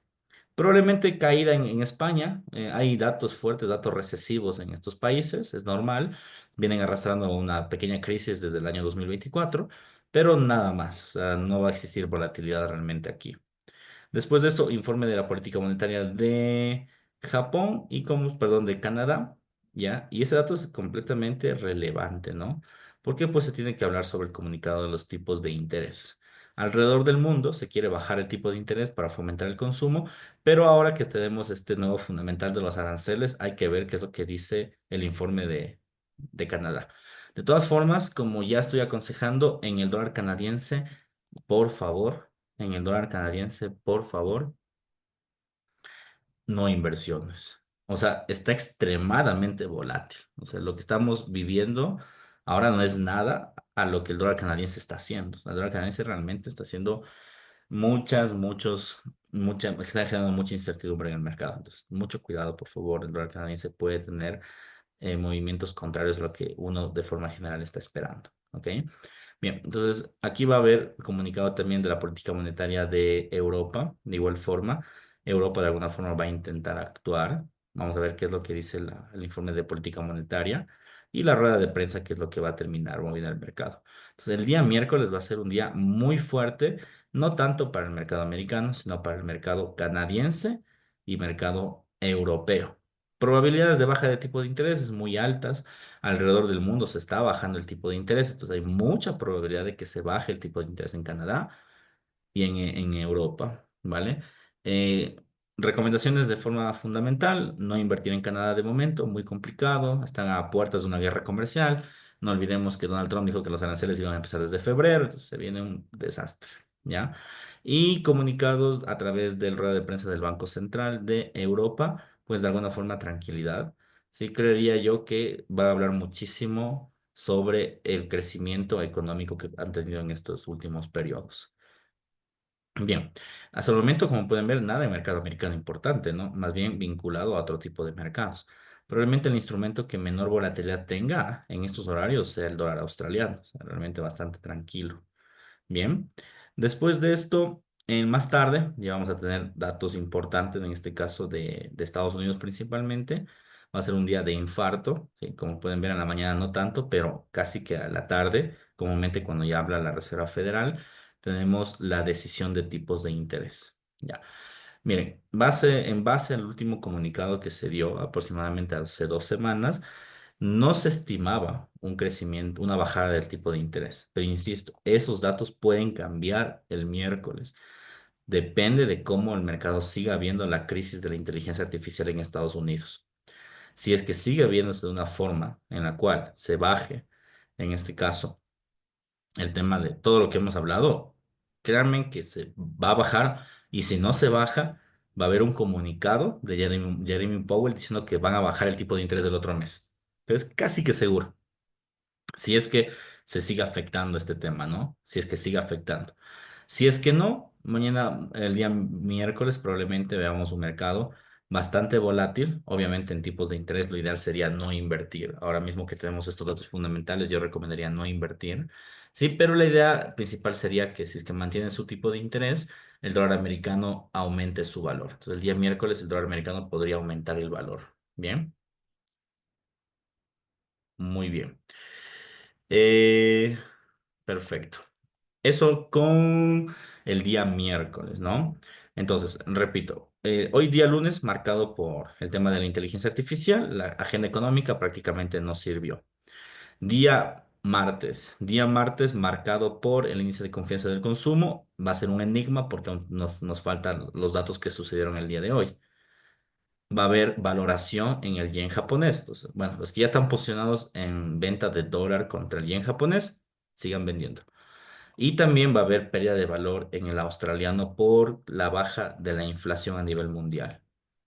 Probablemente caída en España, hay datos fuertes, datos recesivos en estos países, es normal, vienen arrastrando una pequeña crisis desde el año 2024, pero nada más, o sea, no va a existir volatilidad realmente aquí. Después de esto, informe de la política monetaria de Japón y como, perdón, de Canadá, ¿ya? Y ese dato es completamente relevante, ¿no? Porque pues se tiene que hablar sobre el comunicado de los tipos de interés. Alrededor del mundo se quiere bajar el tipo de interés para fomentar el consumo, pero ahora que tenemos este nuevo fundamental de los aranceles, hay que ver qué es lo que dice el informe de Canadá. De todas formas, como ya estoy aconsejando, en el dólar canadiense, por favor, en el dólar canadiense, por favor, no inversiones. O sea, está extremadamente volátil. O sea, lo que estamos viviendo ahora no es nada a lo que el dólar canadiense está haciendo. El dólar canadiense realmente está haciendo está generando mucha incertidumbre en el mercado. Entonces, mucho cuidado, por favor. El dólar canadiense puede tener movimientos contrarios a lo que uno de forma general está esperando. ¿Ok? Bien, entonces aquí va a haber comunicado también de la política monetaria de Europa. De igual forma, Europa de alguna forma va a intentar actuar. Vamos a ver qué es lo que dice el informe de política monetaria y la rueda de prensa, qué es lo que va a terminar moviendo el mercado. Entonces, el día miércoles va a ser un día muy fuerte, no tanto para el mercado americano, sino para el mercado canadiense y mercado europeo. Probabilidades de baja de tipo de interés es muy altas. Alrededor del mundo se está bajando el tipo de interés, entonces hay mucha probabilidad de que se baje el tipo de interés en Canadá y en Europa, ¿vale? Eh, Recomendaciones de forma fundamental, no invertir en Canadá de momento, muy complicado, están a puertas de una guerra comercial. No olvidemos que Donald Trump dijo que los aranceles iban a empezar desde febrero, entonces se viene un desastre, ¿ya? Y comunicados a través del rueda de prensa del Banco Central de Europa, pues de alguna forma tranquilidad. Sí, creería yo que va a hablar muchísimo sobre el crecimiento económico que han tenido en estos últimos periodos. Bien, hasta el momento, como pueden ver, nada de mercado americano importante, ¿no? Más bien vinculado a otro tipo de mercados. Probablemente el instrumento que menor volatilidad tenga en estos horarios sea el dólar australiano, o sea, realmente bastante tranquilo. Bien, después de esto, más tarde, ya vamos a tener datos importantes, en este caso de Estados Unidos principalmente. Va a ser un día de infarto, ¿sí? Como pueden ver en la mañana no tanto, pero casi que a la tarde, comúnmente cuando ya habla la Reserva Federal, tenemos la decisión de tipos de interés. Ya. Miren, en base al último comunicado que se dio aproximadamente hace 2 semanas, no se estimaba un crecimiento, una bajada del tipo de interés. Pero insisto, esos datos pueden cambiar el miércoles. Depende de cómo el mercado siga viendo la crisis de la inteligencia artificial en Estados Unidos. Si es que sigue viéndose de una forma en la cual se baje, en este caso, el tema de todo lo que hemos hablado, créanme que se va a bajar y si no se baja, va a haber un comunicado de Jeremy Powell diciendo que van a bajar el tipo de interés del otro mes. Pero es casi que seguro, si es que se sigue afectando este tema, ¿no? Si es que sigue afectando. Si es que no, mañana, el día miércoles, probablemente veamos un mercado bastante volátil. Obviamente, en tipos de interés, lo ideal sería no invertir. Ahora mismo que tenemos estos datos fundamentales, yo recomendaría no invertir. Sí, pero la idea principal sería que si es que mantienen su tipo de interés, el dólar americano aumente su valor. Entonces, el día miércoles, el dólar americano podría aumentar el valor. Bien, muy bien. Eh, Perfecto. Eso con el día miércoles, ¿no? Entonces, repito, hoy día lunes marcado por el tema de la inteligencia artificial, la agenda económica prácticamente no sirvió. Día martes marcado por el índice de confianza del consumo, va a ser un enigma porque aún nos faltan los datos que sucedieron el día de hoy. Va a haber valoración en el yen japonés. Entonces, bueno, los que ya están posicionados en venta de dólar contra el yen japonés sigan vendiendo. Y también va a haber pérdida de valor en el australiano por la baja de la inflación a nivel mundial.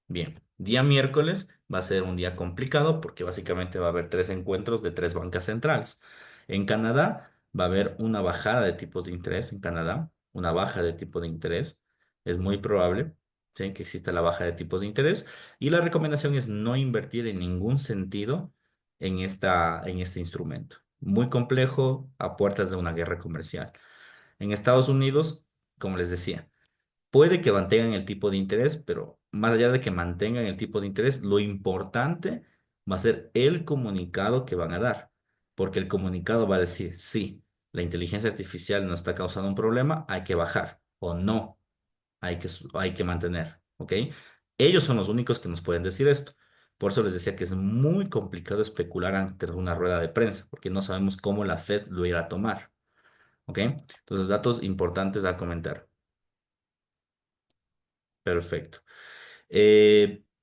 Bien, día miércoles va a ser un día complicado porque básicamente va a haber tres encuentros de tres bancas centrales. En Canadá va a haber una bajada de tipos de interés en Canadá, una baja de tipo de interés. Es muy probable, ¿sí?, que exista la baja de tipos de interés y la recomendación es no invertir en ningún sentido en este instrumento. Muy complejo a puertas de una guerra comercial. En Estados Unidos, como les decía, puede que mantengan el tipo de interés, pero más allá de que mantengan el tipo de interés, lo importante va a ser el comunicado que van a dar, porque el comunicado va a decir, sí, la inteligencia artificial nos está causando un problema, hay que bajar, o no, hay que mantener, ¿ok? Ellos son los únicos que nos pueden decir esto. Por eso les decía que es muy complicado especular ante una rueda de prensa, porque no sabemos cómo la Fed lo irá a tomar, ¿ok? Entonces, datos importantes a comentar. Perfecto.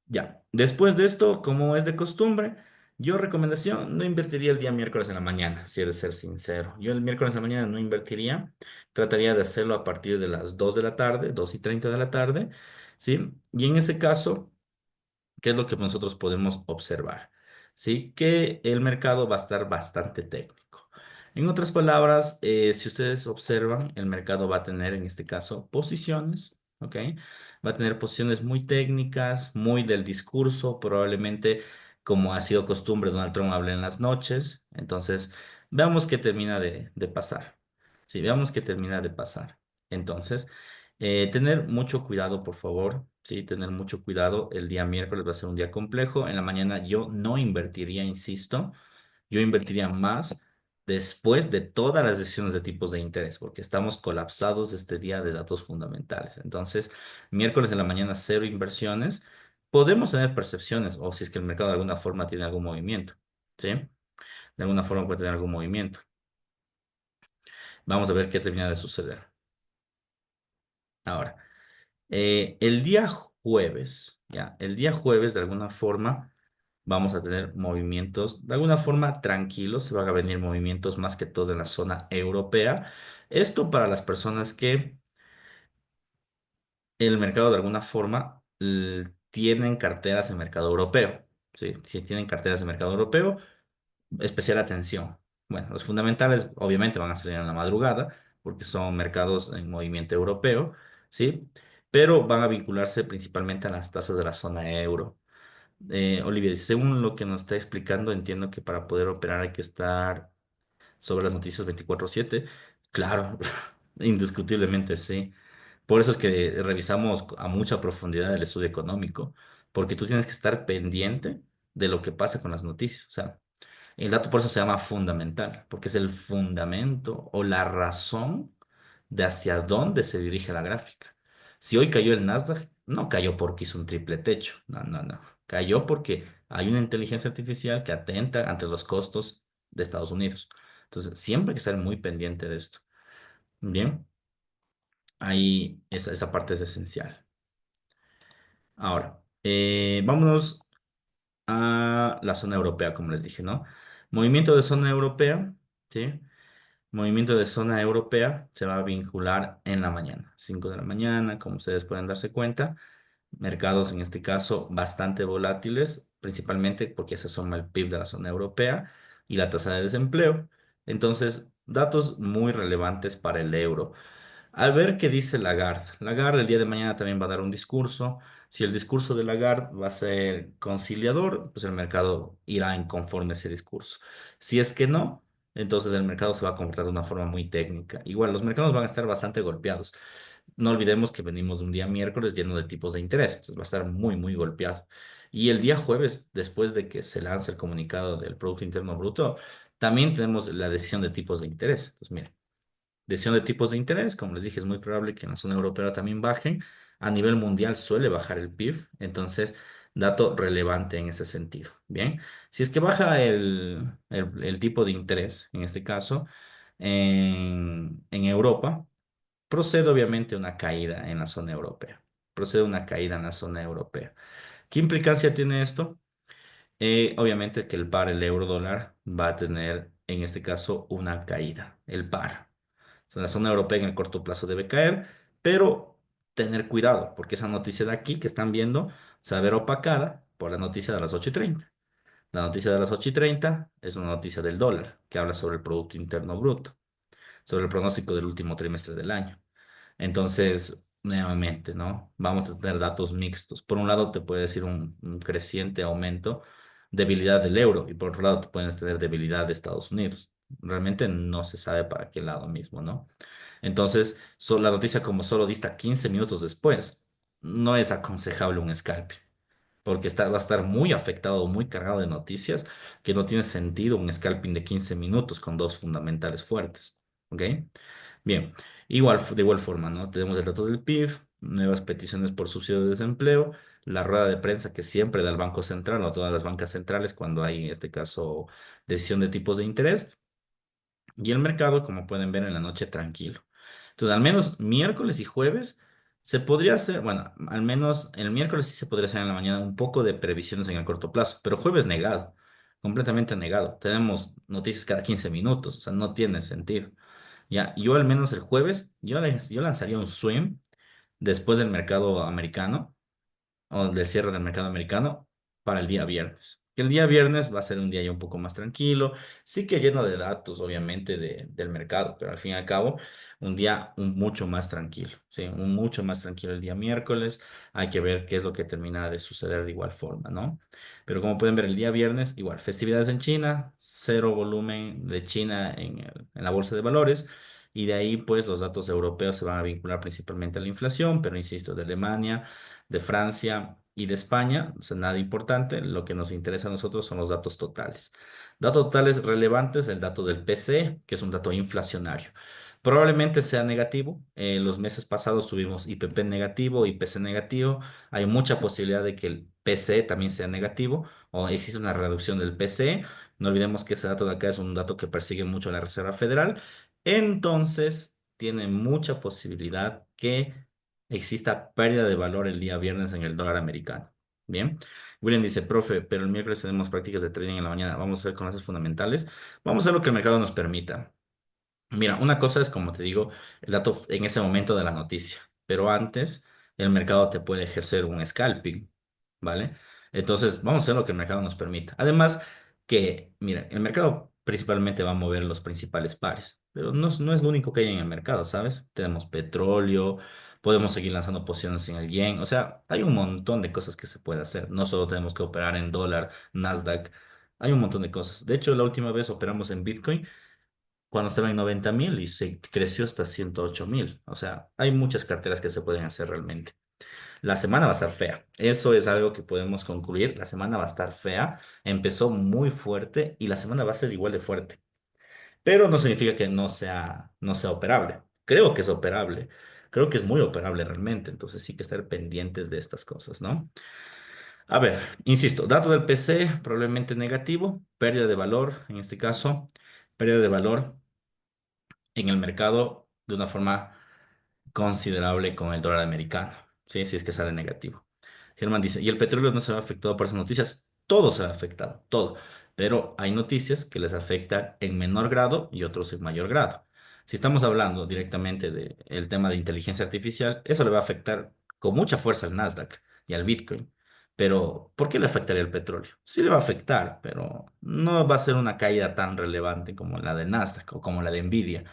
Ya, después de esto, como es de costumbre, yo recomendación, no invertiría el día miércoles en la mañana, si he de ser sincero. Yo el miércoles en la mañana no invertiría, trataría de hacerlo a partir de las 2 de la tarde, 2:30 de la tarde, ¿sí? Y en ese caso, ¿qué es lo que nosotros podemos observar? ¿Sí? Que el mercado va a estar bastante técnico. En otras palabras, si ustedes observan, el mercado va a tener en este caso posiciones, ¿ok? Va a tener posiciones muy técnicas, muy del discurso, probablemente como ha sido costumbre, Donald Trump habla en las noches. Entonces, veamos qué termina de pasar. Sí, veamos qué termina de pasar. Entonces, tener mucho cuidado, por favor. Sí, tener mucho cuidado. El día miércoles va a ser un día complejo. En la mañana yo no invertiría, insisto. Yo invertiría más después de todas las decisiones de tipos de interés, porque estamos colapsados este día de datos fundamentales. Entonces, miércoles en la mañana, cero inversiones. Podemos tener percepciones, o si es que el mercado de alguna forma tiene algún movimiento. ¿Sí? De alguna forma puede tener algún movimiento. Vamos a ver qué termina de suceder. Ahora. El día jueves, ya, el día jueves de alguna forma vamos a tener movimientos, de alguna forma tranquilos, se van a venir movimientos más que todo en la zona europea. Esto para las personas que el mercado de alguna forma tienen carteras en mercado europeo. ¿Sí? Si tienen carteras en mercado europeo, especial atención. Bueno, los fundamentales obviamente van a salir en la madrugada porque son mercados en movimiento europeo, ¿sí? Pero van a vincularse principalmente a las tasas de la zona euro. Olivia, según lo que nos está explicando, entiendo que para poder operar hay que estar sobre las noticias 24/7. Claro, indiscutiblemente sí. Por eso es que revisamos a mucha profundidad el estudio económico, porque tú tienes que estar pendiente de lo que pasa con las noticias. O sea, el dato por eso se llama fundamental, porque es el fundamento o la razón de hacia dónde se dirige la gráfica. Si hoy cayó el Nasdaq, no cayó porque hizo un triple techo, no, no, no. Cayó porque hay una inteligencia artificial que atenta ante los costos de Estados Unidos. Entonces, siempre hay que estar muy pendiente de esto. Bien, ahí esa parte es esencial. Ahora, vámonos a la zona europea, como les dije, ¿no? Movimiento de zona europea, ¿sí? Movimiento de zona europea se va a vincular en la mañana, 5 de la mañana, como ustedes pueden darse cuenta. Mercados en este caso bastante volátiles, principalmente porque se asoma el PIB de la zona europea y la tasa de desempleo. Entonces, datos muy relevantes para el euro. Al ver qué dice Lagarde. Lagarde el día de mañana también va a dar un discurso. Si el discurso de Lagarde va a ser conciliador, pues el mercado irá en conforme a ese discurso. Si es que no, entonces el mercado se va a comportar de una forma muy técnica. Igual, los mercados van a estar bastante golpeados. No olvidemos que venimos de un día miércoles lleno de tipos de interés, entonces va a estar muy, muy golpeado. Y el día jueves, después de que se lance el comunicado del Producto Interno Bruto, también tenemos la decisión de tipos de interés. Pues mira. Decisión de tipos de interés, como les dije, es muy probable que en la zona europea también bajen. A nivel mundial suele bajar el PIB, entonces dato relevante en ese sentido. Bien, si es que baja el tipo de interés, en este caso, en Europa, procede obviamente una caída en la zona europea. Procede una caída en la zona europea. ¿Qué implicancia tiene esto? Obviamente que el par, el euro dólar, va a tener en este caso, una caída, el par. O sea, la zona europea en el corto plazo debe caer, pero tener cuidado, porque esa noticia de aquí que están viendo se va a ver opacada por la noticia de las 8:30. La noticia de las 8:30 es una noticia del dólar, que habla sobre el Producto Interno Bruto, sobre el pronóstico del último trimestre del año. Entonces, nuevamente, ¿no? Vamos a tener datos mixtos. Por un lado, te puede decir un creciente aumento, debilidad del euro, y por otro lado, te pueden tener debilidad de Estados Unidos. Realmente no se sabe para qué lado mismo, ¿no? Entonces, la noticia como solo dista 15 minutos después, no es aconsejable un scalping, porque va a estar muy afectado, muy cargado de noticias, que no tiene sentido un scalping de 15 minutos con dos fundamentales fuertes, ¿ok? Bien, de igual forma, ¿no? Tenemos el dato del PIB, nuevas peticiones por subsidio de desempleo, la rueda de prensa que siempre da el Banco Central o todas las bancas centrales cuando hay, en este caso, decisión de tipos de interés, y el mercado, como pueden ver, en la noche tranquilo. Entonces, al menos miércoles y jueves se podría hacer, bueno, al menos el miércoles sí se podría hacer en la mañana un poco de previsiones en el corto plazo, pero jueves negado, completamente negado. Tenemos noticias cada 15 minutos, o sea, no tiene sentido. Ya, yo al menos el jueves, yo lanzaría un swing después del mercado americano o del cierre del mercado americano para el día viernes. Que el día viernes va a ser un día ya un poco más tranquilo, sí que lleno de datos, obviamente, del mercado, pero al fin y al cabo, un día mucho más tranquilo, sí, un mucho más tranquilo el día miércoles. Hay que ver qué es lo que termina de suceder de igual forma, ¿no? Pero como pueden ver, el día viernes, igual, festividades en China, cero volumen de China en la bolsa de valores. Y de ahí, pues, los datos europeos se van a vincular principalmente a la inflación, pero insisto, de Alemania, de Francia y de España, o sea, nada importante. Lo que nos interesa a nosotros son los datos totales. Datos totales relevantes, el dato del PCE, que es un dato inflacionario. Probablemente sea negativo. Los meses pasados tuvimos IPP negativo, IPC negativo. Hay mucha posibilidad de que el PCE también sea negativo o existe una reducción del PCE. No olvidemos que ese dato de acá es un dato que persigue mucho la Reserva Federal. Entonces, tiene mucha posibilidad que exista pérdida de valor el día viernes en el dólar americano. Bien. William dice, profe, pero el miércoles tenemos prácticas de trading en la mañana. Vamos a hacer con esas fundamentales. Vamos a hacer lo que el mercado nos permita. Mira, una cosa es, como te digo, el dato en ese momento de la noticia, pero antes el mercado te puede ejercer un scalping, ¿vale? Entonces, vamos a hacer lo que el mercado nos permita. Además, que, mira, el mercado principalmente va a mover los principales pares, pero no es lo único que hay en el mercado, ¿sabes? Tenemos petróleo, podemos seguir lanzando posiciones en el yen, o sea, hay un montón de cosas que se puede hacer. No solo tenemos que operar en dólar, Nasdaq, hay un montón de cosas. De hecho, la última vez operamos en Bitcoin cuando estaba en 90.000 y se creció hasta 108.000. O sea, hay muchas carteras que se pueden hacer realmente. La semana va a estar fea. Eso es algo que podemos concluir. La semana va a estar fea. Empezó muy fuerte y la semana va a ser igual de fuerte. Pero no significa que no sea operable. Creo que es operable. Creo que es muy operable realmente. Entonces sí que estar pendientes de estas cosas, ¿no? A ver, insisto, dato del PC probablemente negativo, pérdida de valor en este caso, pérdida de valor en el mercado de una forma considerable con el dólar americano, ¿sí? Si es que sale negativo. Germán dice, ¿y el petróleo no se ve afectado por esas noticias? Todo se ha afectado, todo. Pero hay noticias que les afectan en menor grado y otros en mayor grado. Si estamos hablando directamente del tema de inteligencia artificial, eso le va a afectar con mucha fuerza al Nasdaq y al Bitcoin. Pero, ¿por qué le afectaría el petróleo? Sí le va a afectar, pero no va a ser una caída tan relevante como la del Nasdaq o como la de Nvidia.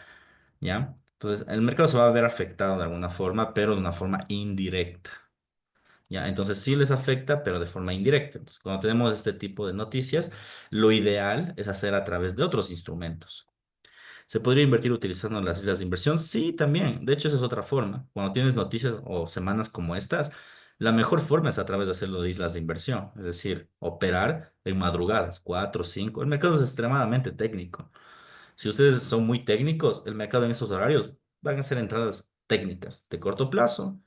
¿Ya? Entonces, el mercado se va a ver afectado de alguna forma, pero de una forma indirecta, ¿ya? Entonces, sí les afecta, pero de forma indirecta. Entonces, cuando tenemos este tipo de noticias, lo ideal es hacer a través de otros instrumentos. ¿Se podría invertir utilizando las islas de inversión? Sí, también. De hecho, esa es otra forma. Cuando tienes noticias o semanas como estas, la mejor forma es a través de hacerlo de islas de inversión, es decir, operar en madrugadas, 4, 5. El mercado es extremadamente técnico. Si ustedes son muy técnicos, el mercado en esos horarios van a ser entradas técnicas de corto plazo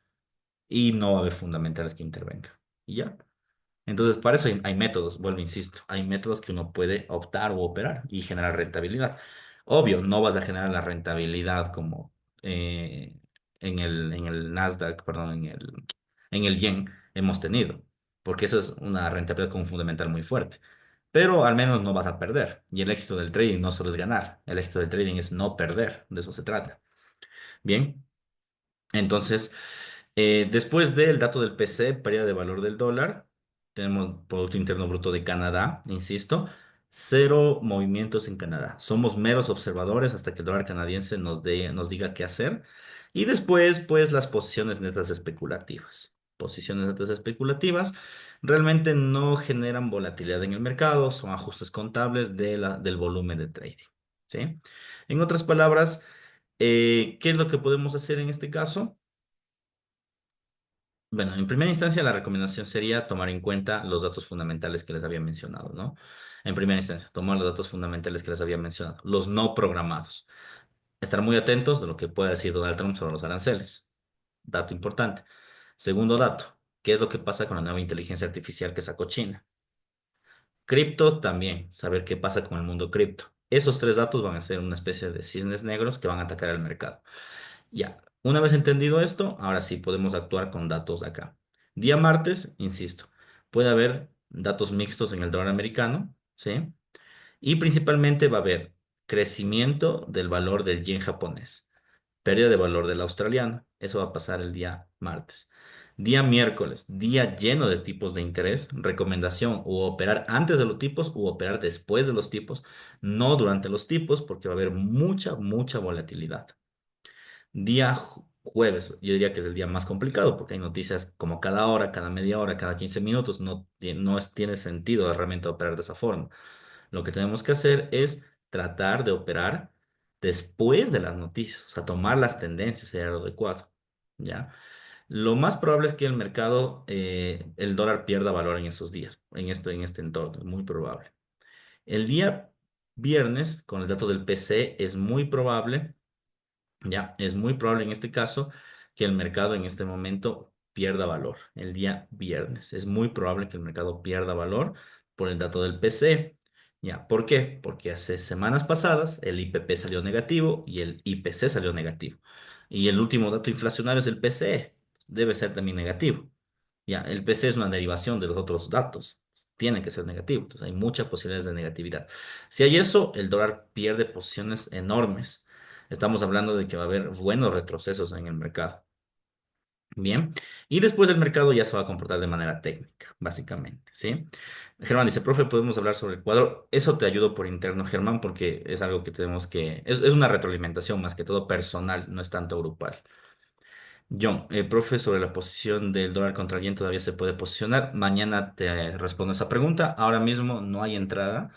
y no va a haber fundamentales que intervengan. Y ya. Entonces, para eso hay métodos, vuelvo, insisto, hay métodos que uno puede optar o operar y generar rentabilidad. Obvio, no vas a generar la rentabilidad como eh, en el Nasdaq, perdón, en el yen hemos tenido, porque eso es una rentabilidad con un fundamental muy fuerte. pero al menos no vas a perder. Y el éxito del trading no solo es ganar, el éxito del trading es no perder, de eso se trata. Bien, entonces, después del dato del PC, pérdida de valor del dólar, tenemos Producto Interno Bruto de Canadá, insisto, cero movimientos en Canadá. Somos meros observadores hasta que el dólar canadiense nos diga qué hacer. Y después, pues, las posiciones netas especulativas. Posiciones netas especulativas realmente no generan volatilidad en el mercado, son ajustes contables del volumen de trading. ¿Sí? En otras palabras, ¿qué es lo que podemos hacer en este caso? Bueno, en primera instancia la recomendación sería tomar en cuenta los datos fundamentales que les había mencionado, ¿no? En primera instancia, tomar los datos fundamentales que les había mencionado, los no programados. Estar muy atentos de lo que pueda decir Donald Trump sobre los aranceles. Dato importante. Segundo dato, ¿qué es lo que pasa con la nueva inteligencia artificial que sacó China? Cripto también, saber qué pasa con el mundo cripto. Esos tres datos van a ser una especie de cisnes negros que van a atacar al mercado. Ya, una vez entendido esto, ahora sí podemos actuar con datos de acá. Día martes, insisto, puede haber datos mixtos en el dólar americano, ¿sí? Y principalmente va a haber crecimiento del valor del yen japonés, pérdida de valor del australiano. Eso va a pasar el día martes. Día miércoles, día lleno de tipos de interés. Recomendación, o operar antes de los tipos o operar después de los tipos, no durante los tipos, porque va a haber mucha volatilidad. Jueves, yo diría que es el día más complicado porque hay noticias como cada hora, cada media hora, cada 15 minutos. Tiene sentido realmente operar de esa forma. Lo que tenemos que hacer es tratar de operar después de las noticias, o sea, tomar las tendencias sería lo adecuado. ¿Ya? Lo más probable es que el mercado, el dólar pierda valor en esos días, en este entorno, es muy probable. El día viernes, con el dato del PC, es muy probable. Ya, es muy probable en este caso que el mercado en este momento pierda valor el día viernes. Es muy probable que el mercado pierda valor por el dato del PC. Ya, ¿por qué? Porque hace semanas pasadas el IPP salió negativo y el IPC salió negativo. Y el último dato inflacionario es el PCE. Debe ser también negativo. Ya, el PC es una derivación de los otros datos. Tiene que ser negativo. Entonces hay muchas posibilidades de negatividad. Si hay eso, el dólar pierde posiciones enormes. Estamos hablando de que va a haber buenos retrocesos en el mercado. Bien. Y después el mercado ya se va a comportar de manera técnica, básicamente. ¿Sí? Germán dice, profe, podemos hablar sobre el cuadro. Eso te ayudo por interno, Germán, porque es algo que tenemos que... Es una retroalimentación más que todo personal, no es tanto grupal. John, profe, sobre la posición del dólar contra el yen todavía se puede posicionar. Mañana te respondo esa pregunta. Ahora mismo no hay entrada.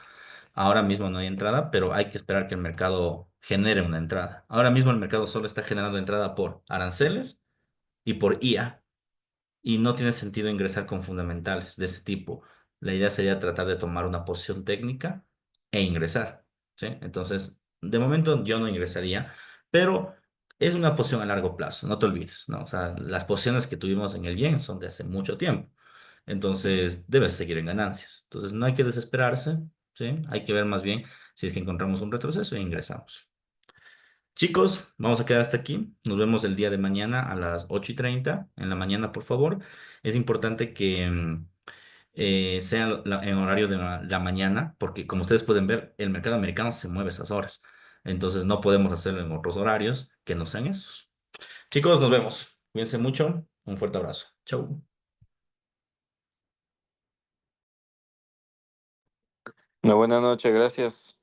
Ahora mismo no hay entrada, pero hay que esperar que el mercado genere una entrada. Ahora mismo el mercado solo está generando entrada por aranceles y por IA y no tiene sentido ingresar con fundamentales de ese tipo. La idea sería tratar de tomar una posición técnica e ingresar, ¿sí? Entonces, de momento yo no ingresaría, pero es una posición a largo plazo, no te olvides, ¿no? O sea, las posiciones que tuvimos en el yen son de hace mucho tiempo, entonces debes seguir en ganancias. Entonces, no hay que desesperarse, ¿sí? Hay que ver más bien si es que encontramos un retroceso e ingresamos. Chicos, vamos a quedar hasta aquí. Nos vemos el día de mañana a las 8:30 en la mañana, por favor. Es importante que sea en horario de la mañana, porque como ustedes pueden ver, el mercado americano se mueve a esas horas. Entonces no podemos hacerlo en otros horarios que no sean esos. Chicos, nos vemos. Cuídense mucho. Un fuerte abrazo. Chau. Una buena noche, gracias.